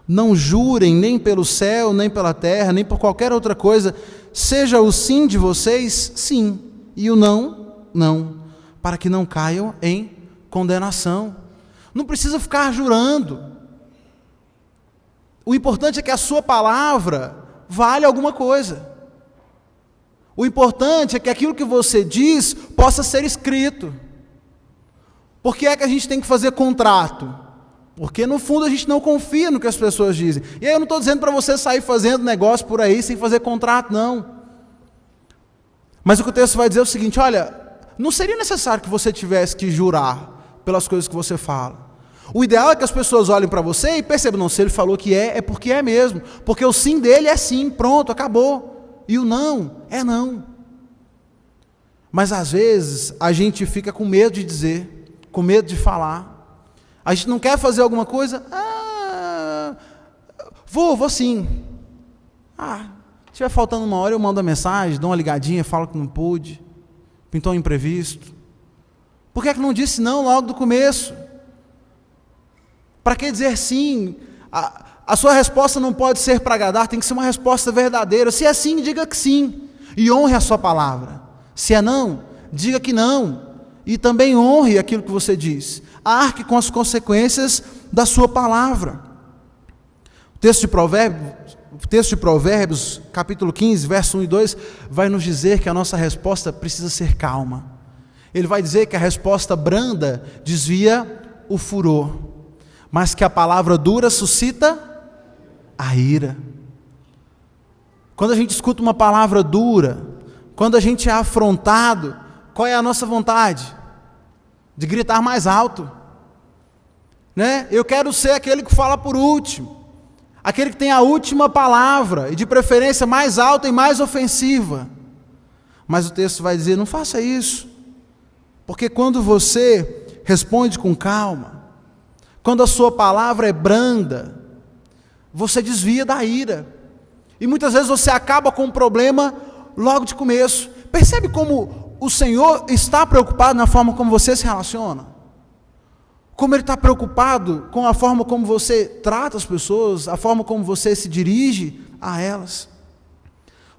não jurem nem pelo céu, nem pela terra, nem por qualquer outra coisa. Seja o sim de vocês, sim, e o não, não, para que não caiam em condenação. Não precisa ficar jurando. O importante é que a sua palavra vale alguma coisa. O importante é que aquilo que você diz possa ser escrito. Por que é que a gente tem que fazer contrato? Porque no fundo a gente não confia no que as pessoas dizem. E aí eu não estou dizendo para você sair fazendo negócio por aí sem fazer contrato, não. Mas o que o texto vai dizer é o seguinte: olha, não seria necessário que você tivesse que jurar pelas coisas que você fala. O ideal é que as pessoas olhem para você e percebam: não, se ele falou que é porque é mesmo. Porque o sim dele é sim, pronto, acabou. E o não é não. Mas às vezes a gente fica com medo de dizer, com medo de falar. A gente não quer fazer alguma coisa, vou sim. Se estiver faltando uma hora eu mando a mensagem, dou uma ligadinha, falo que não pude, pintou um imprevisto. Por que não disse não logo do começo? Para que dizer sim? A sua resposta não pode ser para agradar, tem que ser uma resposta verdadeira. Se é sim, diga que sim, e honre a sua palavra. Se é não, diga que não, e também honre aquilo que você diz. Arque com as consequências da sua palavra. O texto de Provérbios, capítulo 15, verso 1 e 2, vai nos dizer que a nossa resposta precisa ser calma. Ele vai dizer que a resposta branda desvia o furor, mas que a palavra dura suscita a ira. Quando a gente escuta uma palavra dura, quando a gente é afrontado, qual é a nossa vontade? De gritar mais alto, né? Eu quero ser aquele que fala por último, aquele que tem a última palavra, e de preferência mais alta e mais ofensiva. Mas o texto vai dizer: não faça isso, porque quando você responde com calma, quando a sua palavra é branda, você desvia da ira, e muitas vezes você acaba com um problema logo de começo. Percebe como o Senhor está preocupado na forma como você se relaciona? Como Ele está preocupado com a forma como você trata as pessoas, a forma como você se dirige a elas.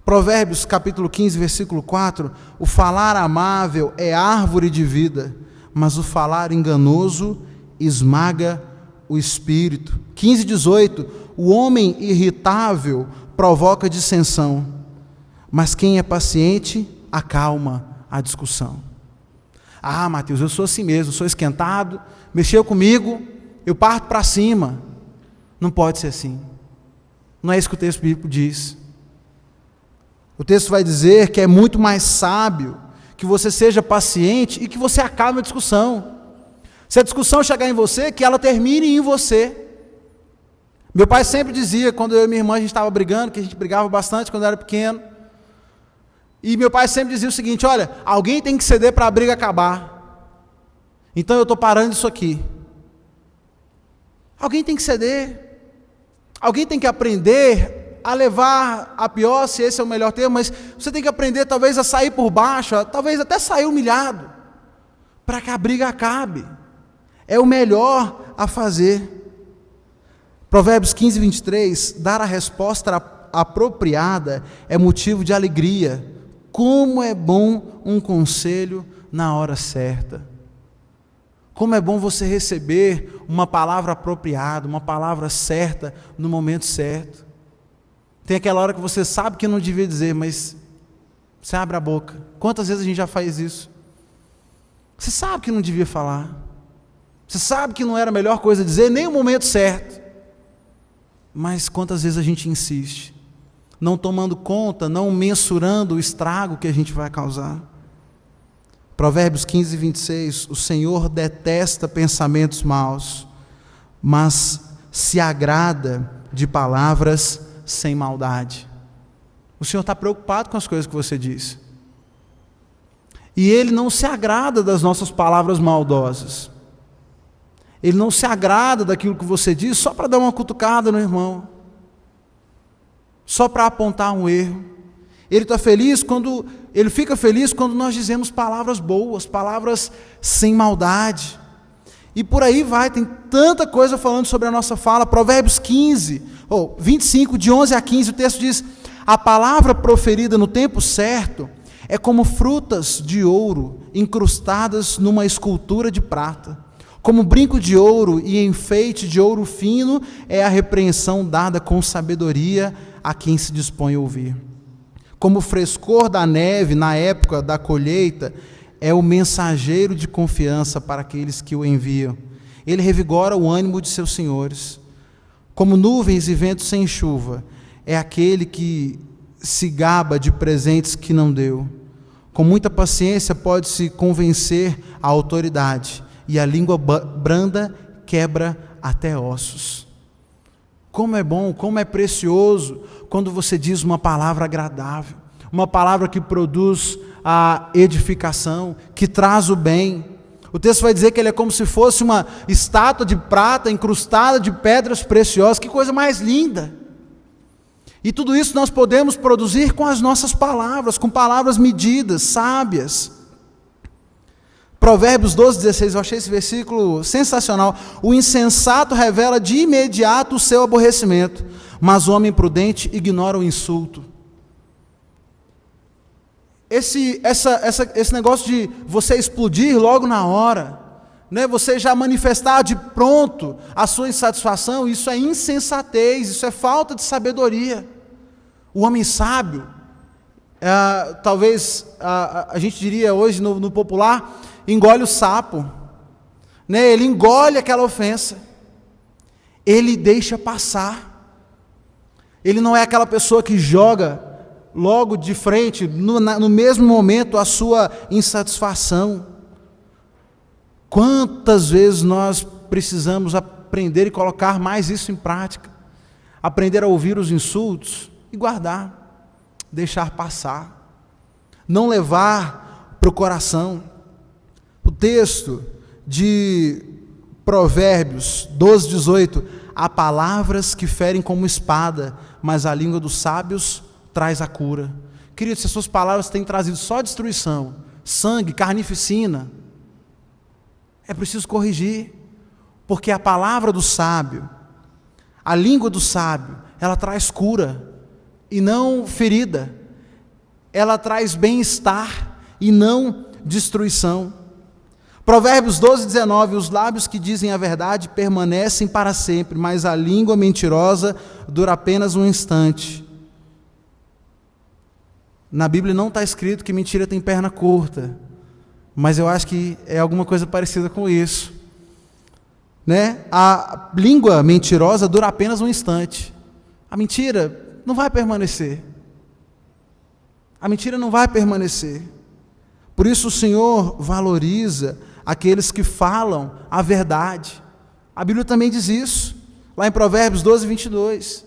Provérbios capítulo 15, versículo 4, o falar amável é árvore de vida, mas o falar enganoso esmaga o espírito. 15, 18, o homem irritável provoca dissensão, mas quem é paciente acalma a discussão. Mateus, eu sou assim mesmo, sou esquentado, mexeu comigo, eu parto para cima. Não pode ser assim. Não é isso que o texto bíblico diz. O texto vai dizer que é muito mais sábio que você seja paciente e que você acabe a discussão. Se a discussão chegar em você, que ela termine em você. Meu pai sempre dizia, quando eu e minha irmã a gente estava brigando, que a gente brigava bastante quando eu era pequeno, e meu pai sempre dizia o seguinte: olha, alguém tem que ceder para a briga acabar, então eu estou parando isso aqui. Alguém tem que ceder, alguém tem que aprender a levar a pior, se esse é o melhor termo, mas você tem que aprender talvez a sair por baixo, talvez até sair humilhado, para que a briga acabe. É o melhor a fazer. Provérbios 15, 23, dar a resposta apropriada é motivo de alegria. Como é bom um conselho na hora certa. Como é bom você receber uma palavra apropriada, uma palavra certa, no momento certo. Tem aquela hora que você sabe que não devia dizer, mas você abre a boca. Quantas vezes a gente já faz isso? Você sabe que não devia falar. Você sabe que não era a melhor coisa a dizer, nem o momento certo. Mas quantas vezes a gente insiste, não tomando conta, não mensurando o estrago que a gente vai causar. Provérbios 15, 26, o Senhor detesta pensamentos maus, mas se agrada de palavras sem maldade. O Senhor está preocupado com as coisas que você diz. E Ele não se agrada das nossas palavras maldosas. Ele não se agrada daquilo que você diz só para dar uma cutucada no irmão, só para apontar um erro. Ele fica feliz quando nós dizemos palavras boas, palavras sem maldade. E por aí vai, tem tanta coisa falando sobre a nossa fala. Provérbios 25, de 11 a 15, o texto diz: a palavra proferida no tempo certo é como frutas de ouro incrustadas numa escultura de prata. Como brinco de ouro e enfeite de ouro fino é a repreensão dada com sabedoria a quem se dispõe a ouvir. Como o frescor da neve na época da colheita é o mensageiro de confiança para aqueles que o enviam. Ele revigora o ânimo de seus senhores. Como nuvens e ventos sem chuva é aquele que se gaba de presentes que não deu. Com muita paciência pode-se convencer a autoridade, e a língua branda quebra até ossos. Como é bom, como é precioso quando você diz uma palavra agradável, uma palavra que produz a edificação, que traz o bem. O texto vai dizer que ele é como se fosse uma estátua de prata incrustada de pedras preciosas. Que coisa mais linda! E tudo isso nós podemos produzir com as nossas palavras, com palavras medidas, sábias. Provérbios 12, 16, eu achei esse versículo sensacional. O insensato revela de imediato o seu aborrecimento, mas o homem prudente ignora o insulto. Esse negócio de você explodir logo na hora, né, você já manifestar de pronto a sua insatisfação, isso é insensatez, isso é falta de sabedoria. O homem sábio, talvez a gente diria hoje no popular, engole o sapo, né? Ele engole aquela ofensa, ele deixa passar, ele não é aquela pessoa que joga logo de frente, no mesmo momento, a sua insatisfação. Quantas vezes nós precisamos aprender e colocar mais isso em prática, aprender a ouvir os insultos e guardar, deixar passar, não levar para o coração. O texto de Provérbios 12, 18, há palavras que ferem como espada, mas a língua dos sábios traz a cura. Queridos, se as suas palavras têm trazido só destruição, sangue, carnificina, é preciso corrigir, porque a palavra do sábio, a língua do sábio, ela traz cura e não ferida, ela traz bem-estar e não destruição. Provérbios 12, 19, os lábios que dizem a verdade permanecem para sempre, mas a língua mentirosa dura apenas um instante. Na Bíblia não está escrito que mentira tem perna curta, mas eu acho que é alguma coisa parecida com isso, né? A língua mentirosa dura apenas um instante. A mentira não vai permanecer. A mentira não vai permanecer. Por isso o Senhor valoriza aqueles que falam a verdade. A Bíblia também diz isso, lá em Provérbios 12, 22,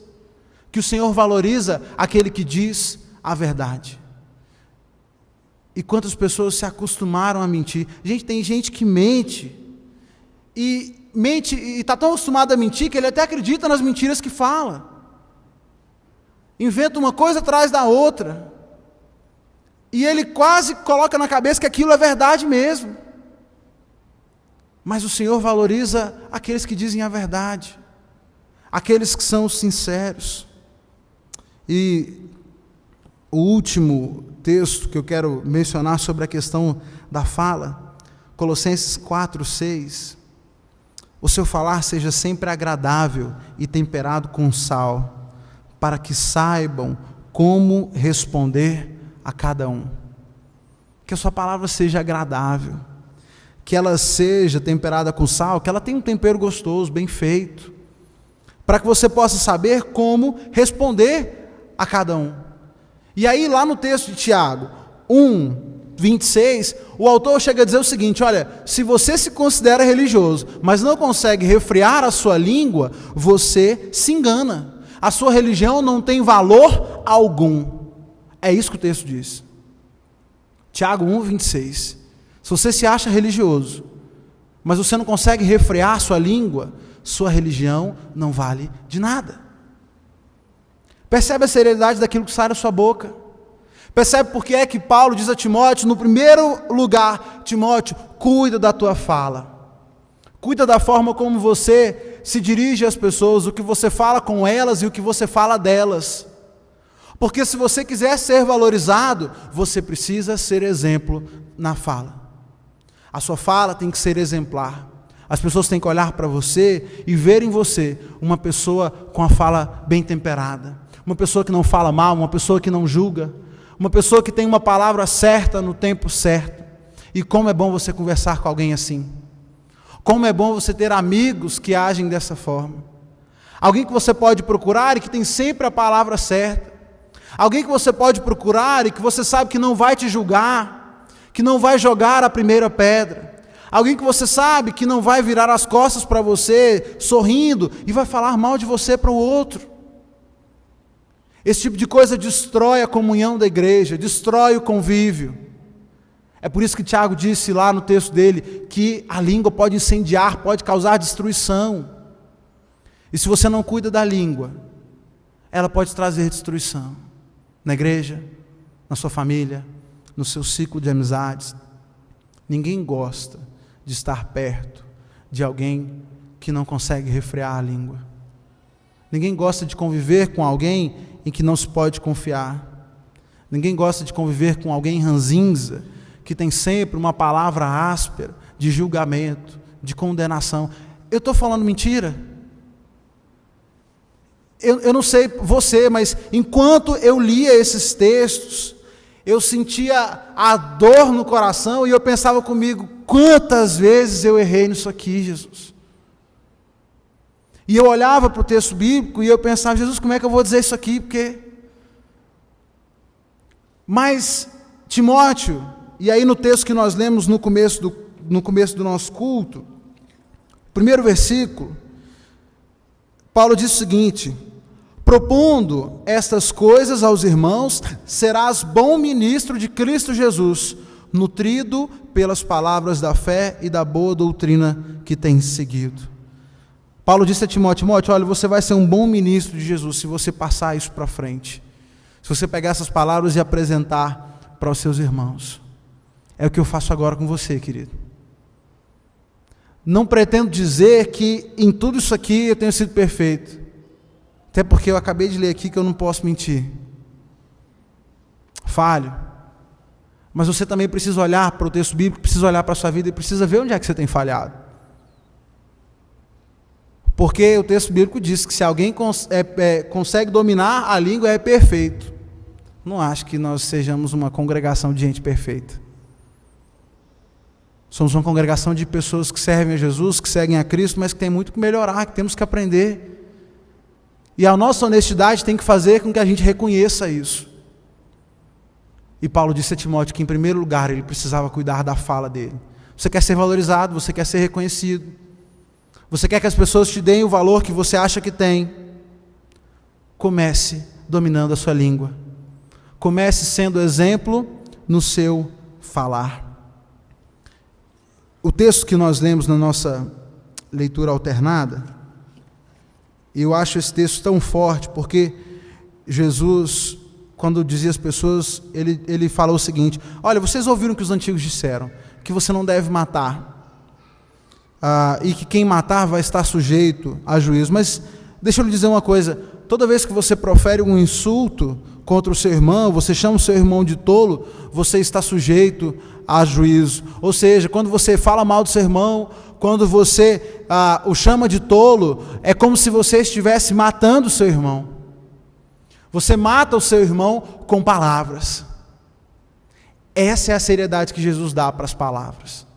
que o Senhor valoriza aquele que diz a verdade. E quantas pessoas se acostumaram a mentir? Gente, tem gente que mente e está tão acostumado a mentir que ele até acredita nas mentiras que fala. Inventa uma coisa atrás da outra. E ele quase coloca na cabeça que aquilo é verdade mesmo. Mas o Senhor valoriza aqueles que dizem a verdade, aqueles que são sinceros. E o último texto que eu quero mencionar sobre a questão da fala, Colossenses 4, 6. O seu falar seja sempre agradável e temperado com sal, para que saibam como responder a cada um. Que a sua palavra seja agradável, que ela seja temperada com sal, que ela tenha um tempero gostoso, bem feito, para que você possa saber como responder a cada um. E aí lá no texto de Tiago 1, 26, o autor chega a dizer o seguinte: olha, se você se considera religioso, mas não consegue refrear a sua língua, você se engana. A sua religião não tem valor algum. É isso que o texto diz. Tiago 1, 26. Se você se acha religioso, mas você não consegue refrear a sua língua, sua religião não vale de nada. Percebe a seriedade daquilo que sai da sua boca? Percebe por que é que Paulo diz a Timóteo, no primeiro lugar: Timóteo, cuida da tua fala. Cuida da forma como você se dirige às pessoas, o que você fala com elas e o que você fala delas. Porque se você quiser ser valorizado, você precisa ser exemplo na fala. A sua fala tem que ser exemplar. As pessoas têm que olhar para você e ver em você uma pessoa com a fala bem temperada, uma pessoa que não fala mal, uma pessoa que não julga, uma pessoa que tem uma palavra certa no tempo certo. E como é bom você conversar com alguém assim. Como é bom você ter amigos que agem dessa forma. Alguém que você pode procurar e que tem sempre a palavra certa. Alguém que você pode procurar e que você sabe que não vai te julgar, que não vai jogar a primeira pedra. Alguém que você sabe que não vai virar as costas para você, sorrindo, e vai falar mal de você para o outro. Esse tipo de coisa destrói a comunhão da igreja, destrói o convívio. É por isso que Tiago disse lá no texto dele, que a língua pode incendiar, pode causar destruição. E se você não cuida da língua, ela pode trazer destruição. Na igreja, na sua família, no seu ciclo de amizades. Ninguém gosta de estar perto de alguém que não consegue refrear a língua. Ninguém gosta de conviver com alguém em que não se pode confiar. Ninguém gosta de conviver com alguém ranzinza, que tem sempre uma palavra áspera, de julgamento, de condenação. Eu estou falando mentira? Eu não sei você, mas enquanto eu lia esses textos, eu sentia a dor no coração e eu pensava comigo: quantas vezes eu errei nisso aqui, Jesus? E eu olhava para o texto bíblico e eu pensava: Jesus, como é que eu vou dizer isso aqui? Mas Timóteo, e aí no texto que nós lemos no começo do nosso culto, primeiro versículo, Paulo diz o seguinte: propondo estas coisas aos irmãos, serás bom ministro de Cristo Jesus, nutrido pelas palavras da fé e da boa doutrina que tens seguido. Paulo disse a Timóteo: olha, você vai ser um bom ministro de Jesus se você passar isso para frente, se você pegar essas palavras e apresentar para os seus irmãos. É o que eu faço agora com você, querido. Não pretendo dizer que em tudo isso aqui eu tenho sido perfeito, até porque eu acabei de ler aqui que eu não posso mentir. Falho. Mas você também precisa olhar para o texto bíblico, precisa olhar para a sua vida e precisa ver onde é que você tem falhado. Porque o texto bíblico diz que se alguém consegue dominar a língua, é perfeito. Não acho que nós sejamos uma congregação de gente perfeita. Somos uma congregação de pessoas que servem a Jesus, que seguem a Cristo, mas que tem muito que melhorar, que temos que aprender. E a nossa honestidade tem que fazer com que a gente reconheça isso. E Paulo disse a Timóteo que, em primeiro lugar, ele precisava cuidar da fala dele. Você quer ser valorizado, você quer ser reconhecido, você quer que as pessoas te deem o valor que você acha que tem. Comece dominando a sua língua. Comece sendo exemplo no seu falar. O texto que nós lemos na nossa leitura alternada, eu acho esse texto tão forte, porque Jesus, quando dizia às pessoas, ele falou o seguinte: olha, vocês ouviram o que os antigos disseram, que você não deve matar, e que quem matar vai estar sujeito a juízo. Mas deixa eu lhe dizer uma coisa: toda vez que você profere um insulto contra o seu irmão, você chama o seu irmão de tolo, você está sujeito a juízo. Ou seja, quando você fala mal do seu irmão, quando você o chama de tolo, é como se você estivesse matando o seu irmão. Você mata o seu irmão com palavras. Essa é a seriedade que Jesus dá para as palavras.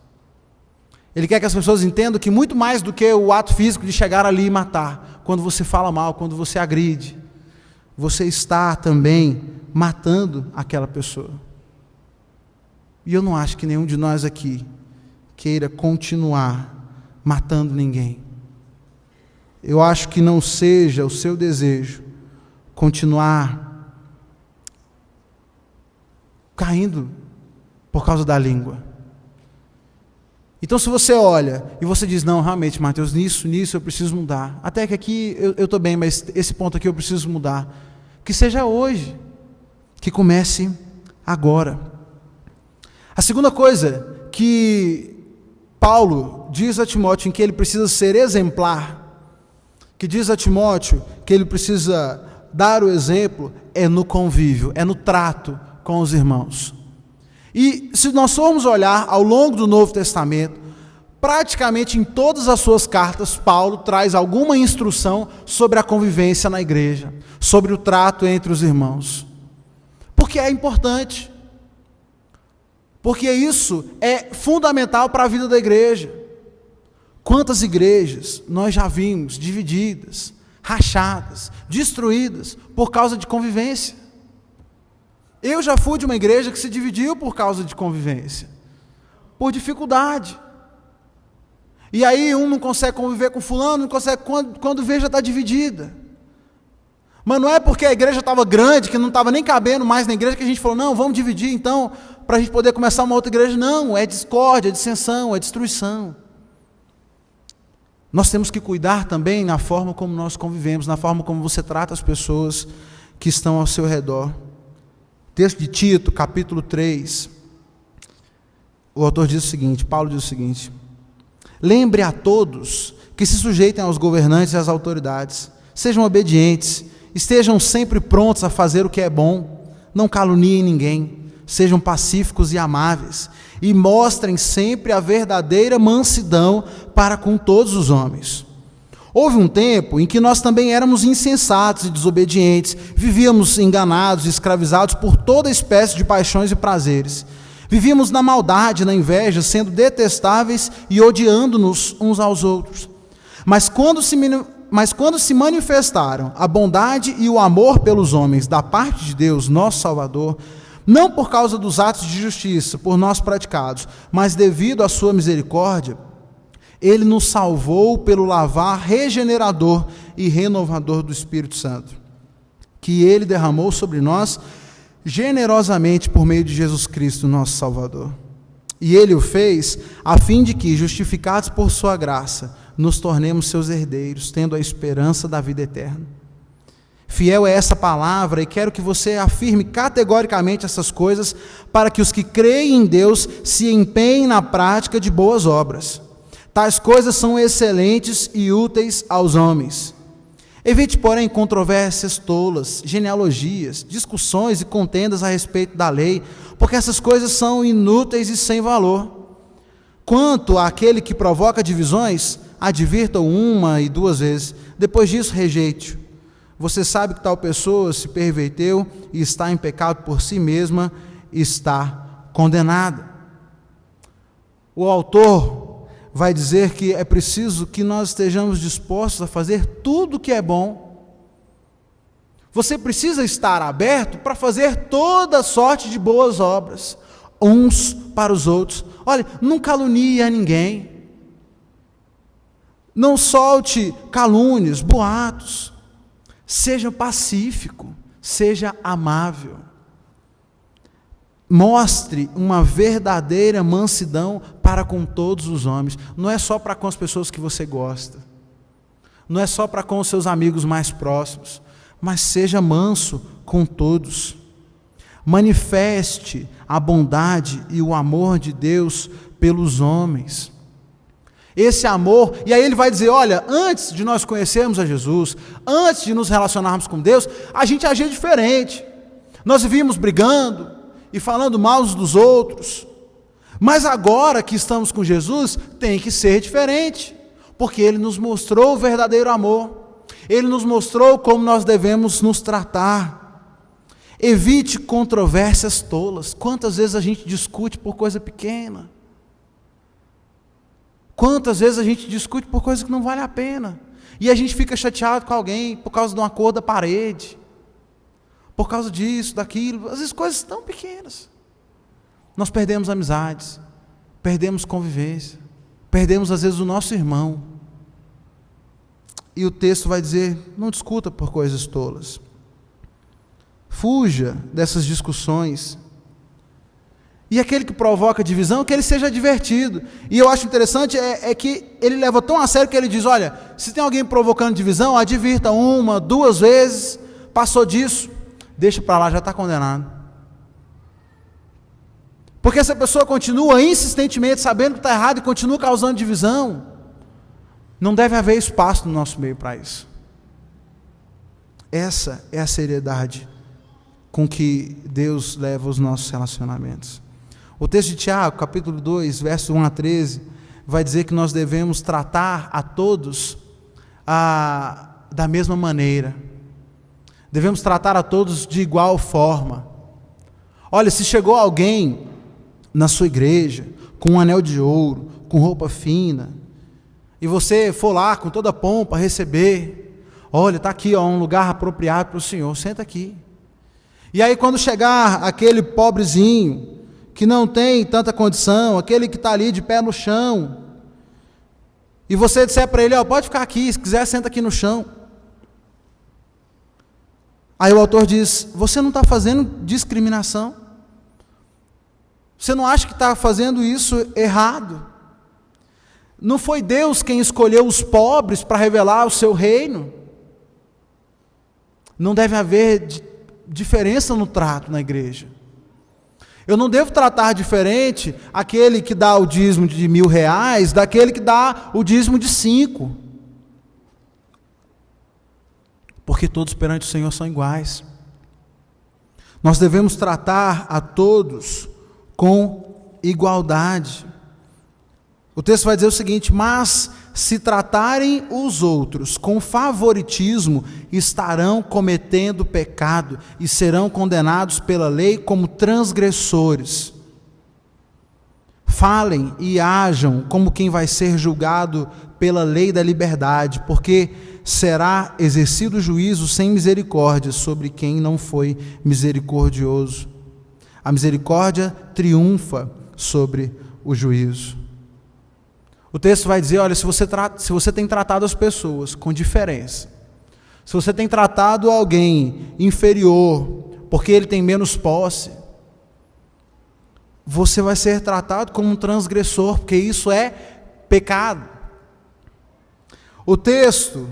Ele quer que as pessoas entendam que muito mais do que o ato físico de chegar ali e matar, quando você fala mal, quando você agride, você está também matando aquela pessoa. E eu não acho que nenhum de nós aqui queira continuar matando ninguém. Eu acho que não seja o seu desejo continuar caindo por causa da língua. Então, se você olha e você diz: não, realmente, Mateus, nisso eu preciso mudar. Até que aqui eu estou bem, mas esse ponto aqui eu preciso mudar. Que seja hoje, que comece agora. A segunda coisa que Paulo diz a Timóteo em que ele precisa ser exemplar, que diz a Timóteo que ele precisa dar o exemplo, é no convívio, é no trato com os irmãos. E se nós formos olhar ao longo do Novo Testamento, praticamente em todas as suas cartas, Paulo traz alguma instrução sobre a convivência na igreja, sobre o trato entre os irmãos. Porque é importante. Porque isso é fundamental para a vida da igreja. Quantas igrejas nós já vimos divididas, rachadas, destruídas por causa de convivência? Eu já fui de uma igreja que se dividiu por causa de convivência, por dificuldade. E aí um não consegue conviver com fulano, não consegue, quando vê já está dividida. Mas não é porque a igreja estava grande, que não estava nem cabendo mais na igreja, que a gente falou: não, vamos dividir então, para a gente poder começar uma outra igreja. Não, é discórdia, é dissensão, é destruição. Nós temos que cuidar também na forma como nós convivemos, na forma como você trata as pessoas que estão ao seu redor. Texto de Tito, capítulo 3, o autor diz o seguinte, Paulo diz o seguinte: lembre a todos que se sujeitem aos governantes e às autoridades, sejam obedientes, estejam sempre prontos a fazer o que é bom, não caluniem ninguém, sejam pacíficos e amáveis, e mostrem sempre a verdadeira mansidão para com todos os homens. Houve um tempo em que nós também éramos insensatos e desobedientes, vivíamos enganados e escravizados por toda espécie de paixões e prazeres. Vivíamos na maldade, na inveja, sendo detestáveis e odiando-nos uns aos outros. Mas quando se manifestaram a bondade e o amor pelos homens da parte de Deus, nosso Salvador, não por causa dos atos de justiça por nós praticados, mas devido à sua misericórdia, Ele nos salvou pelo lavar regenerador e renovador do Espírito Santo, que Ele derramou sobre nós generosamente por meio de Jesus Cristo, nosso Salvador. E Ele o fez a fim de que, justificados por sua graça, nos tornemos seus herdeiros, tendo a esperança da vida eterna. Fiel é essa palavra, e quero que você afirme categoricamente essas coisas, para que os que creem em Deus se empenhem na prática de boas obras. Tais coisas são excelentes e úteis aos homens. Evite, porém, controvérsias tolas, genealogias, discussões e contendas a respeito da lei, porque essas coisas são inúteis e sem valor. Quanto àquele que provoca divisões, advirta-o 1 e 2 vezes, depois disso rejeite-o. Você sabe que tal pessoa se perverteu e está em pecado por si mesma, está condenada. O autor vai dizer que é preciso que nós estejamos dispostos a fazer tudo o que é bom. Você precisa estar aberto para fazer toda sorte de boas obras, uns para os outros. Olha, não calunie a ninguém. Não solte calúnias, boatos. Seja pacífico, seja amável. Mostre uma verdadeira mansidão para com todos os homens. Não é só para com as pessoas que você gosta. Não é só para com os seus amigos mais próximos. Mas seja manso com todos. Manifeste a bondade e o amor de Deus pelos homens. Esse amor, e aí ele vai dizer, olha, antes de nós conhecermos a Jesus, antes de nos relacionarmos com Deus, a gente agia diferente. Nós vivíamos brigando e falando mal uns dos outros. Mas agora que estamos com Jesus, tem que ser diferente, porque Ele nos mostrou o verdadeiro amor. Ele nos mostrou como nós devemos nos tratar. Evite controvérsias tolas. Quantas vezes a gente discute por coisa pequena? Quantas vezes a gente discute por coisa que não vale a pena? E a gente fica chateado com alguém por causa de uma cor da parede, por causa disso, daquilo, às vezes coisas tão pequenas. Nós perdemos amizades, perdemos convivência, perdemos às vezes o nosso irmão. E o texto vai dizer, não discuta por coisas tolas. Fuja dessas discussões. E aquele que provoca divisão, que ele seja divertido. E eu acho interessante é que ele leva tão a sério que ele diz, olha, se tem alguém provocando divisão, advirta 1, 2 vezes, passou disso, deixa para lá, já está condenado. Porque essa pessoa continua insistentemente sabendo que está errado e continua causando divisão, não deve haver espaço no nosso meio para isso. Essa é a seriedade com que Deus leva os nossos relacionamentos. O texto de Tiago, capítulo 2, verso 1 a 13, vai dizer que nós devemos tratar a todos da mesma maneira. Devemos tratar a todos de igual forma. Olha, se chegou alguém na sua igreja com um anel de ouro, com roupa fina, e você for lá com toda a pompa receber, olha, está aqui um lugar apropriado para o Senhor, senta aqui. E aí quando chegar aquele pobrezinho, que não tem tanta condição, aquele que está ali de pé no chão, e você disser para ele, pode ficar aqui, se quiser senta aqui no chão. Aí o autor diz, você não está fazendo discriminação? Você não acha que está fazendo isso errado? Não foi Deus quem escolheu os pobres para revelar o seu reino? Não deve haver diferença no trato na igreja. Eu não devo tratar diferente aquele que dá o dízimo de R$1.000 daquele que dá o dízimo de 5. Porque todos perante o Senhor são iguais. Nós devemos tratar a todos com igualdade. O texto vai dizer o seguinte, mas se tratarem os outros com favoritismo, estarão cometendo pecado e serão condenados pela lei como transgressores. Falem e ajam como quem vai ser julgado pela lei da liberdade, porque será exercido juízo sem misericórdia sobre quem não foi misericordioso. A misericórdia triunfa sobre o juízo. O texto vai dizer, olha, se você tem tratado as pessoas com diferença, se você tem tratado alguém inferior, porque ele tem menos posse, você vai ser tratado como um transgressor, porque isso é pecado. O texto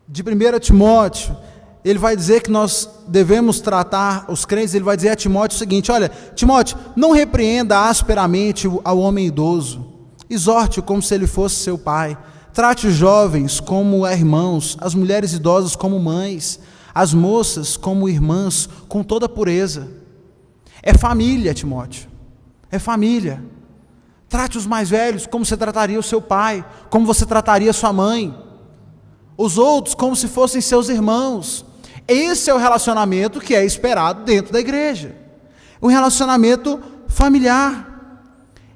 de 1 Timóteo, ele vai dizer que nós devemos tratar os crentes, ele vai dizer a Timóteo o seguinte, olha, Timóteo, não repreenda asperamente ao homem idoso, exorte-o como se ele fosse seu pai, trate os jovens como irmãos, as mulheres idosas como mães, as moças como irmãs, com toda pureza. É família, Timóteo, é família. Trate os mais velhos como você trataria o seu pai, como você trataria sua mãe, os outros como se fossem seus irmãos. Esse é o relacionamento que é esperado dentro da igreja, um relacionamento familiar.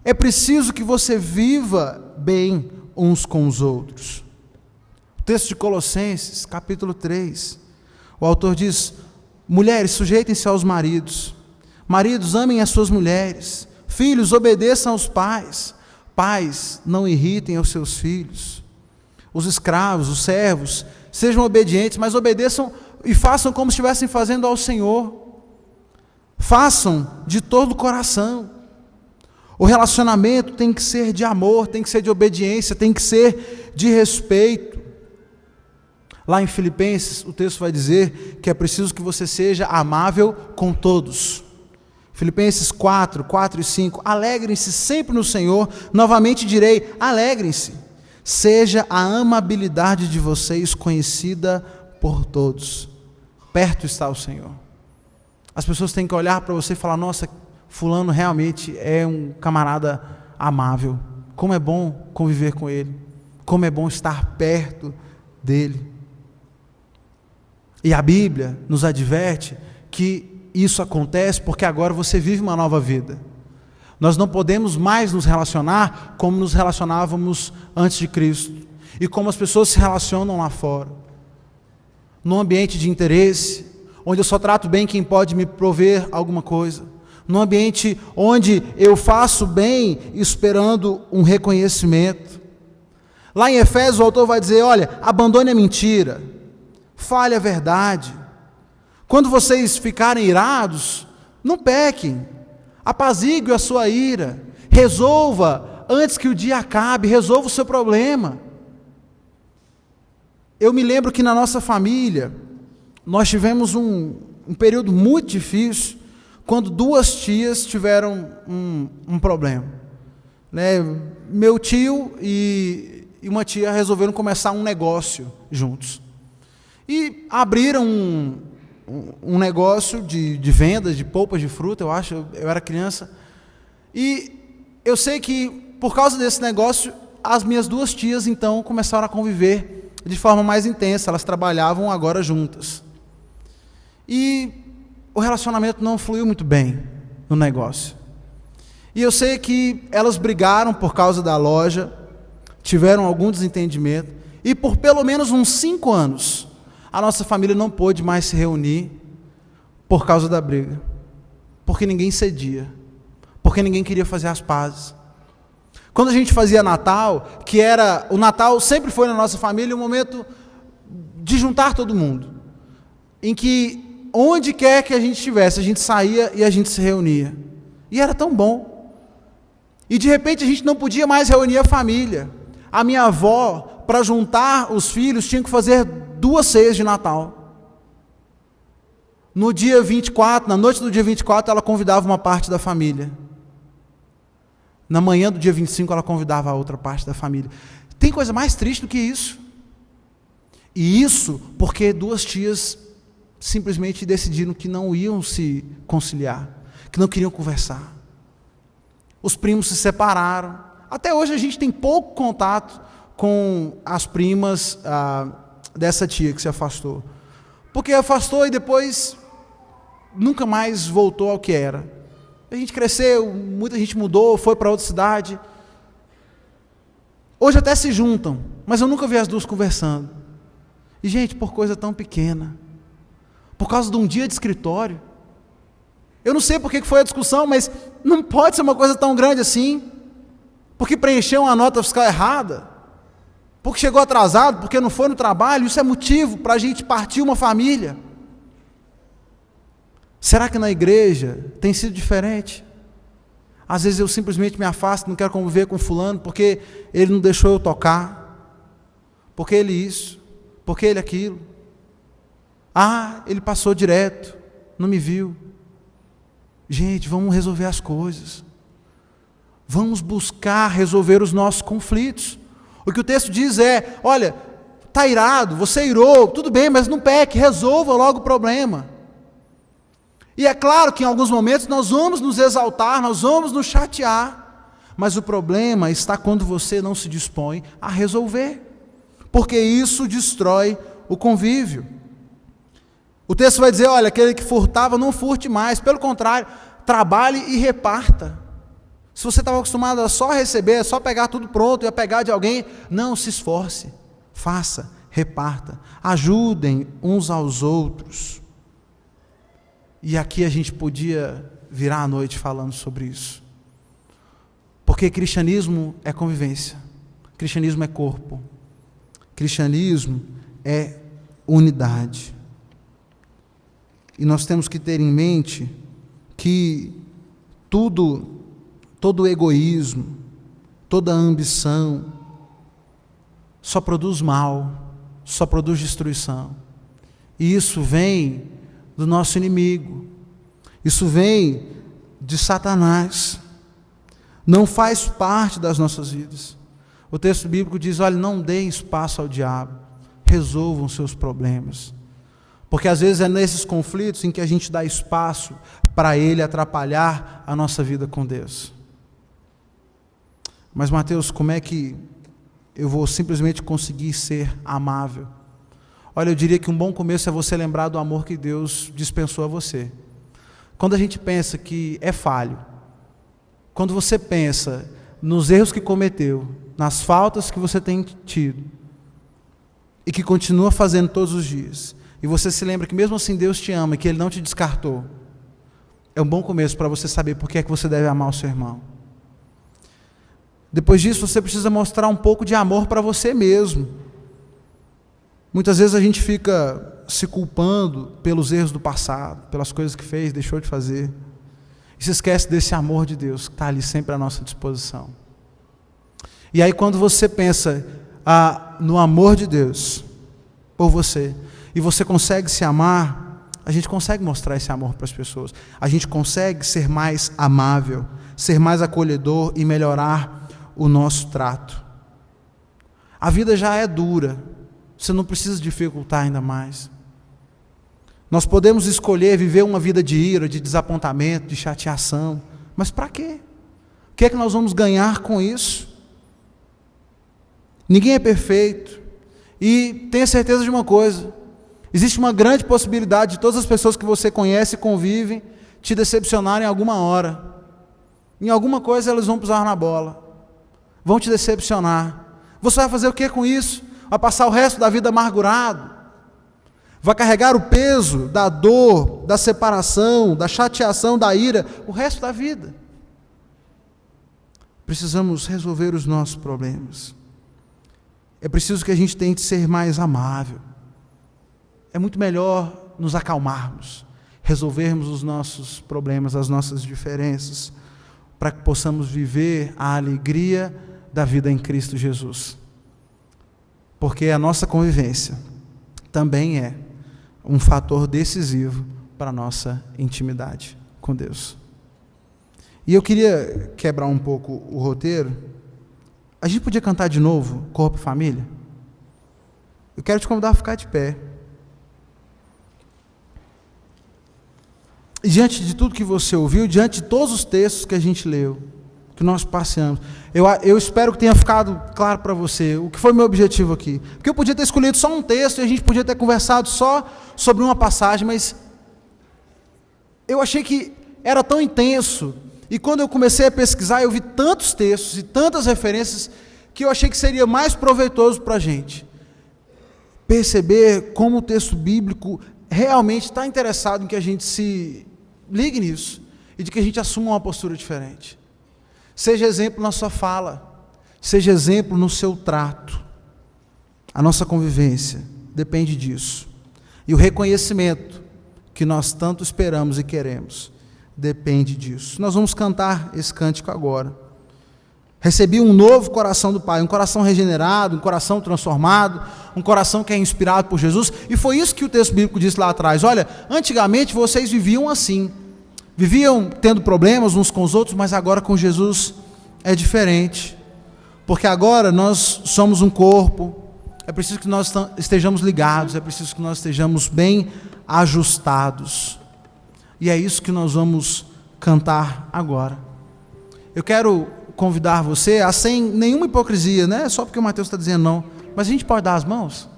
É preciso que você viva bem uns com os outros. O texto de Colossenses, capítulo 3, O autor diz: mulheres, sujeitem-se aos maridos. Maridos, amem as suas mulheres. Filhos, obedeçam aos pais. Pais, não irritem aos seus filhos. Os escravos, os servos, sejam obedientes, mas obedeçam e façam como se estivessem fazendo ao Senhor. Façam de todo o coração. O relacionamento tem que ser de amor, tem que ser de obediência, tem que ser de respeito. Lá em Filipenses, o texto vai dizer que é preciso que você seja amável com todos. Filipenses 4 e 5, alegrem-se sempre no Senhor, novamente direi, alegrem-se. Seja a amabilidade de vocês conhecida por todos. Perto está o Senhor. As pessoas têm que olhar para você e falar: nossa, fulano realmente é um camarada amável. Como é bom conviver com ele. Como é bom estar perto dele. E a Bíblia nos adverte que isso acontece porque agora você vive uma nova vida. Nós não podemos mais nos relacionar como nos relacionávamos antes de Cristo. E como as pessoas se relacionam lá fora. Num ambiente de interesse, onde eu só trato bem quem pode me prover alguma coisa. Num ambiente onde eu faço bem esperando um reconhecimento. Lá em Efésios o autor vai dizer: olha, abandone a mentira, fale a verdade. Quando vocês ficarem irados, não pequem, apazigue a sua ira, resolva antes que o dia acabe, resolva o seu problema. Eu me lembro que na nossa família, nós tivemos um período muito difícil, quando duas tias tiveram um problema. Né? Meu tio e uma tia resolveram começar um negócio juntos. E abriram um negócio de vendas de polpas de fruta, eu acho, eu era criança. E eu sei que, por causa desse negócio, as minhas duas tias, então, começaram a conviver de forma mais intensa. Elas trabalhavam agora juntas. E o relacionamento não fluiu muito bem no negócio. E eu sei que elas brigaram por causa da loja, tiveram algum desentendimento, e por pelo menos uns 5 anos, a nossa família não pôde mais se reunir por causa da briga. Porque ninguém cedia. Porque ninguém queria fazer as pazes. Quando a gente fazia Natal, o Natal sempre foi na nossa família um momento de juntar todo mundo. Em que, onde quer que a gente estivesse, a gente saía e a gente se reunia. E era tão bom. E de repente a gente não podia mais reunir a família. A minha avó, para juntar os filhos, tinha que fazer 2 ceias de Natal. No dia 24, na noite do dia 24, ela convidava uma parte da família. Na manhã do dia 25, ela convidava a outra parte da família. Tem coisa mais triste do que isso. E isso porque 2 tias simplesmente decidiram que não iam se conciliar, que não queriam conversar. Os primos se separaram. Até hoje a gente tem pouco contato com as primas dessa tia que se afastou. Porque afastou e depois nunca mais voltou ao que era. A gente cresceu, muita gente mudou, foi para outra cidade. Hoje até se juntam, mas eu nunca vi as duas conversando. E, gente, por coisa tão pequena, por causa de um dia de escritório. Eu não sei por que foi a discussão, mas não pode ser uma coisa tão grande assim. Porque preencheu uma nota fiscal errada, porque chegou atrasado, porque não foi no trabalho. Isso é motivo para a gente partir uma família. Será que na igreja tem sido diferente? Às vezes eu simplesmente me afasto, não quero conviver com fulano, porque ele não deixou eu tocar, porque ele isso, porque ele aquilo. Ele passou direto, não me viu. Gente, vamos resolver as coisas. Vamos buscar resolver os nossos conflitos. O que o texto diz é: olha, está irado, você irou, tudo bem, mas não peque, resolva logo o problema. E é claro que em alguns momentos nós vamos nos exaltar, nós vamos nos chatear, mas o problema está quando você não se dispõe a resolver, porque isso destrói o convívio. O texto vai dizer: olha, aquele que furtava, não furte mais, pelo contrário, trabalhe e reparta. Se você estava acostumado a só receber, a só pegar tudo pronto e a pegar de alguém, não, se esforce, faça, reparta, ajudem uns aos outros. E aqui a gente podia virar a noite falando sobre isso. Porque cristianismo é convivência, cristianismo é corpo, cristianismo é unidade. E nós temos que ter em mente que todo egoísmo, toda ambição só produz mal, só produz destruição. E isso vem do nosso inimigo, isso vem de Satanás, não faz parte das nossas vidas. O texto bíblico diz: olha, não deem espaço ao diabo, resolvam seus problemas. Porque às vezes é nesses conflitos em que a gente dá espaço para ele atrapalhar a nossa vida com Deus. Mas Mateus, como é que eu vou simplesmente conseguir ser amável? Olha, eu diria que um bom começo é você lembrar do amor que Deus dispensou a você. Quando a gente pensa que é falho, quando você pensa nos erros que cometeu, nas faltas que você tem tido, e que continua fazendo todos os dias, e você se lembra que mesmo assim Deus te ama e que Ele não te descartou, é um bom começo para você saber por que é que você deve amar o seu irmão. Depois disso, você precisa mostrar um pouco de amor para você mesmo. Muitas vezes a gente fica se culpando pelos erros do passado, pelas coisas que fez, deixou de fazer, e se esquece desse amor de Deus que está ali sempre à nossa disposição. E aí quando você pensa no amor de Deus por você, e você consegue se amar, a gente consegue mostrar esse amor para as pessoas, a gente consegue ser mais amável, ser mais acolhedor e melhorar o nosso trato. A vida já é dura, você não precisa dificultar ainda mais. Nós podemos escolher viver uma vida de ira, de desapontamento, de chateação, mas para quê? O que é que nós vamos ganhar com isso? Ninguém é perfeito, e tenha certeza de uma coisa: existe uma grande possibilidade de todas as pessoas que você conhece e convive te decepcionarem em alguma hora. Em alguma coisa elas vão pisar na bola, vão te decepcionar. Você vai fazer o que com isso? Vai passar o resto da vida amargurado? Vai carregar o peso da dor, da separação, da chateação, da ira, o resto da vida? Precisamos resolver os nossos problemas. É preciso que a gente tente ser mais amável. É muito melhor nos acalmarmos, resolvermos os nossos problemas, as nossas diferenças, para que possamos viver a alegria da vida em Cristo Jesus. Porque a nossa convivência também é um fator decisivo para a nossa intimidade com Deus. E eu queria quebrar um pouco o roteiro. A gente podia cantar de novo, Corpo e Família? Eu quero te convidar a ficar de pé. E diante de tudo que você ouviu, diante de todos os textos que a gente leu, que nós passeamos, eu espero que tenha ficado claro para você o que foi meu objetivo aqui. Porque eu podia ter escolhido só um texto e a gente podia ter conversado só sobre uma passagem, mas eu achei que era tão intenso, e quando eu comecei a pesquisar, eu vi tantos textos e tantas referências, que eu achei que seria mais proveitoso para a gente perceber como o texto bíblico realmente está interessado em que a gente se ligue nisso, e de que a gente assuma uma postura diferente. Seja exemplo na sua fala, seja exemplo no seu trato. A nossa convivência depende disso. E o reconhecimento que nós tanto esperamos e queremos depende disso. Nós vamos cantar esse cântico agora. Recebi um novo coração do Pai, um coração regenerado, um coração transformado, um coração que é inspirado por Jesus, e foi isso que o texto bíblico disse lá atrás. Olha, antigamente vocês viviam assim, viviam tendo problemas uns com os outros, mas agora com Jesus é diferente, porque agora nós somos um corpo, é preciso que nós estejamos ligados, é preciso que nós estejamos bem ajustados, e é isso que nós vamos cantar agora. Eu quero convidar você a, sem nenhuma hipocrisia, né? Só porque o Mateus está dizendo não, mas a gente pode dar as mãos?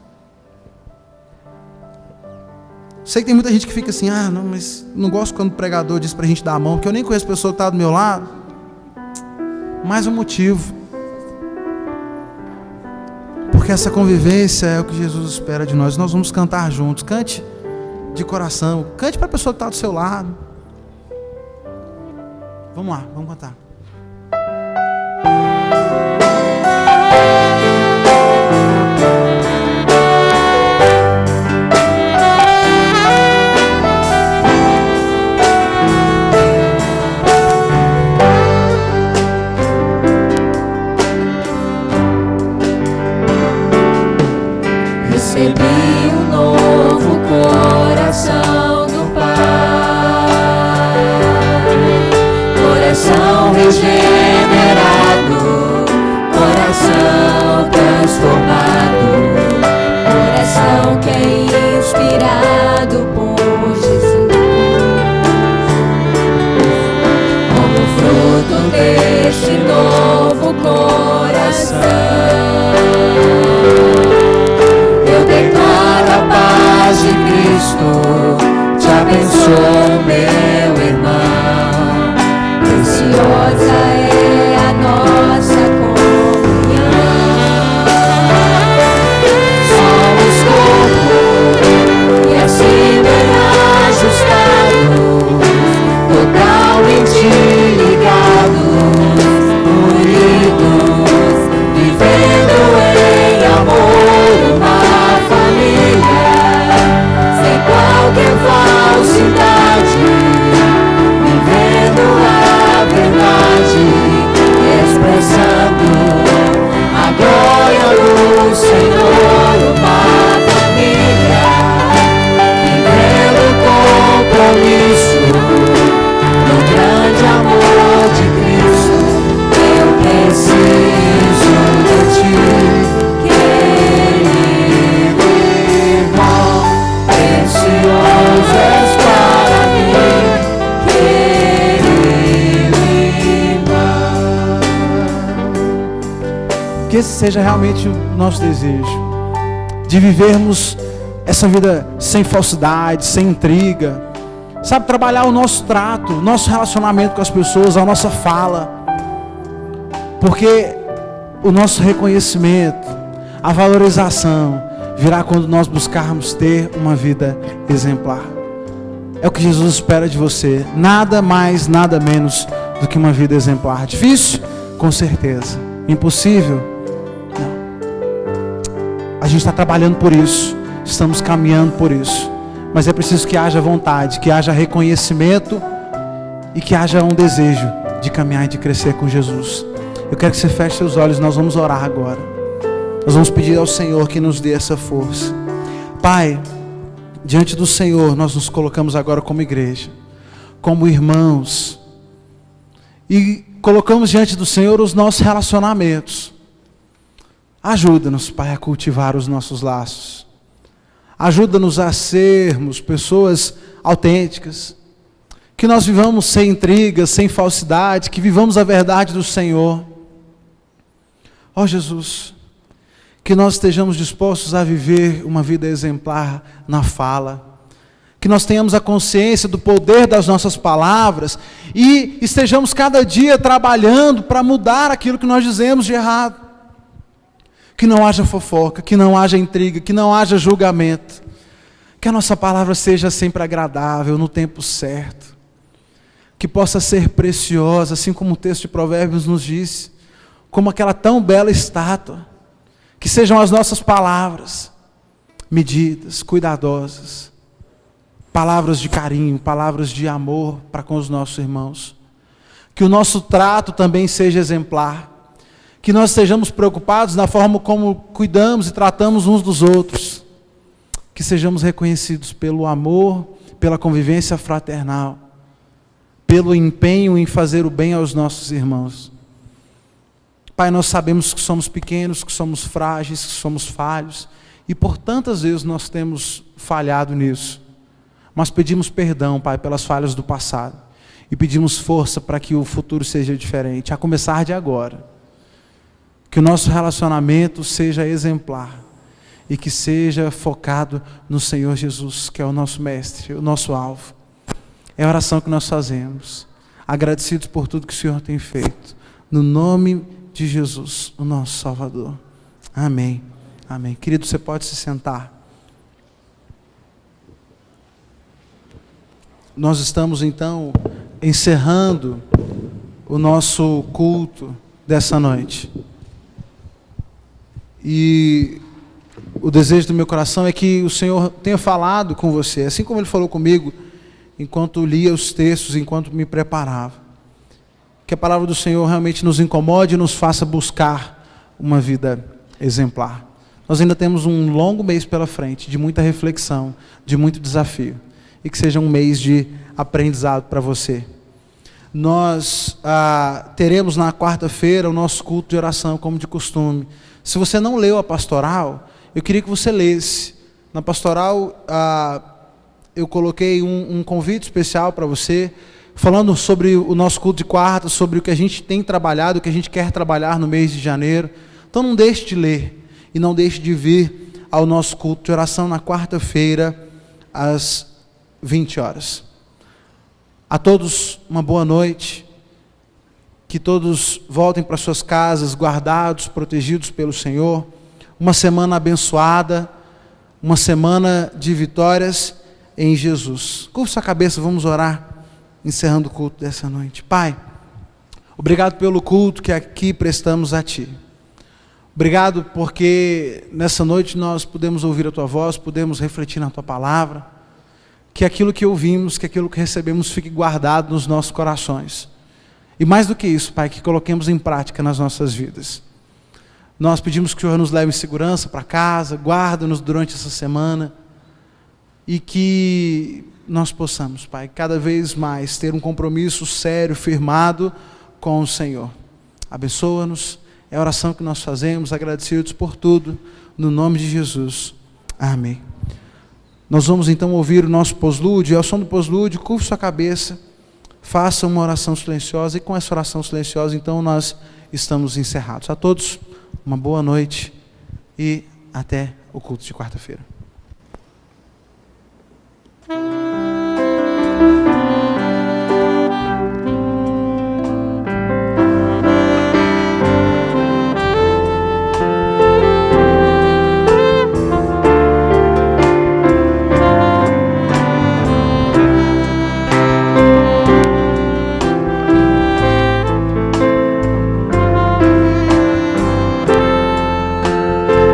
Sei que tem muita gente que fica assim, não, mas não gosto quando o pregador diz para a gente dar a mão, porque eu nem conheço a pessoa que está do meu lado. Mais um motivo. Porque Porque essa convivência é o que Jesus espera de nós. Nós vamos cantar juntos. Cante de coração. Cante para a pessoa que está do seu lado. Vamos lá, vamos cantar. Recebi um novo coração do Pai, coração regenerado, coração transformado, coração que é inspirado por Jesus. Como fruto deste novo coração, eu declaro a paz de Cristo, te abençoo, meu irmão. Preciosa é a nossa comunhão. Somos corpo e assim bem ajustados, totalmente ligados, unidos, vivendo em amor, uma família, sem qualquer falsidade, vivendo a verdade, expressando a glória do Senhor, uma família, vivendo o compromisso do grande amor de Cristo. Eu preciso de ti, querido irmão, precioso és para mim, querido irmão. Que esse seja realmente o nosso desejo, de vivermos essa vida sem falsidade, sem intriga, sabe, trabalhar o nosso trato, o nosso relacionamento com as pessoas, a nossa fala, porque o nosso reconhecimento, a valorização virá quando nós buscarmos ter uma vida exemplar. É o que Jesus espera de você, nada mais, nada menos do que uma vida exemplar. Difícil? Com certeza. Impossível? Não. A gente está trabalhando por isso, estamos caminhando por isso, mas é preciso que haja vontade, que haja reconhecimento e que haja um desejo de caminhar e de crescer com Jesus. Eu quero que você feche seus olhos, nós vamos orar agora. Nós vamos pedir ao Senhor que nos dê essa força. Pai, diante do Senhor nós nos colocamos agora como igreja, como irmãos, e colocamos diante do Senhor os nossos relacionamentos. Ajuda-nos, Pai, a cultivar os nossos laços. Ajuda-nos a sermos pessoas autênticas, que nós vivamos sem intrigas, sem falsidade, que vivamos a verdade do Senhor. Ó Jesus, que nós estejamos dispostos a viver uma vida exemplar na fala, que nós tenhamos a consciência do poder das nossas palavras e estejamos cada dia trabalhando para mudar aquilo que nós dizemos de errado. Que não haja fofoca, que não haja intriga, que não haja julgamento, que a nossa palavra seja sempre agradável, no tempo certo, que possa ser preciosa, assim como o texto de Provérbios nos diz, como aquela tão bela estátua. Que sejam as nossas palavras medidas, cuidadosas, palavras de carinho, palavras de amor para com os nossos irmãos. Que o nosso trato também seja exemplar, que nós estejamos preocupados na forma como cuidamos e tratamos uns dos outros, que sejamos reconhecidos pelo amor, pela convivência fraternal, pelo empenho em fazer o bem aos nossos irmãos. Pai, nós sabemos que somos pequenos, que somos frágeis, que somos falhos, e por tantas vezes nós temos falhado nisso. Mas pedimos perdão, Pai, pelas falhas do passado, e pedimos força para que o futuro seja diferente, a começar de agora. Que o nosso relacionamento seja exemplar, e que seja focado no Senhor Jesus, que é o nosso mestre, o nosso alvo. É a oração que nós fazemos, agradecidos por tudo que o Senhor tem feito, no nome de Jesus, o nosso Salvador. Amém. Amém. Querido, você pode se sentar. Nós estamos então encerrando o nosso culto dessa noite. E o desejo do meu coração é que o Senhor tenha falado com você, assim como Ele falou comigo, enquanto lia os textos, enquanto me preparava. Que a palavra do Senhor realmente nos incomode e nos faça buscar uma vida exemplar. Nós ainda temos um longo mês pela frente, de muita reflexão, de muito desafio. E que seja um mês de aprendizado para você. Nós teremos na quarta-feira o nosso culto de oração, como de costume. Se você não leu a pastoral, eu queria que você lesse. Na pastoral, eu coloquei um convite especial para você, falando sobre o nosso culto de quarta, sobre o que a gente tem trabalhado, o que a gente quer trabalhar no mês de janeiro. Então não deixe de ler e não deixe de vir ao nosso culto de oração na quarta-feira, às 20 horas. A todos uma boa noite, que todos voltem para suas casas, guardados, protegidos pelo Senhor, uma semana abençoada, uma semana de vitórias em Jesus. Curva sua cabeça, vamos orar, encerrando o culto dessa noite. Pai, obrigado pelo culto que aqui prestamos a Ti. Obrigado porque nessa noite nós pudemos ouvir a Tua voz, pudemos refletir na Tua palavra, que aquilo que ouvimos, que aquilo que recebemos fique guardado nos nossos corações. E mais do que isso, Pai, que coloquemos em prática nas nossas vidas. Nós pedimos que o Senhor nos leve em segurança para casa, guarda-nos durante essa semana, e que nós possamos, Pai, cada vez mais ter um compromisso sério, firmado com o Senhor. Abençoa-nos. É a oração que nós fazemos, agradecidos por tudo, no nome de Jesus. Amém. Nós vamos então ouvir o nosso poslúdio, e ao som do poslúdio, curve sua cabeça, faça uma oração silenciosa, e com essa oração silenciosa, então, nós estamos encerrados. A todos, uma boa noite, e até o culto de quarta-feira.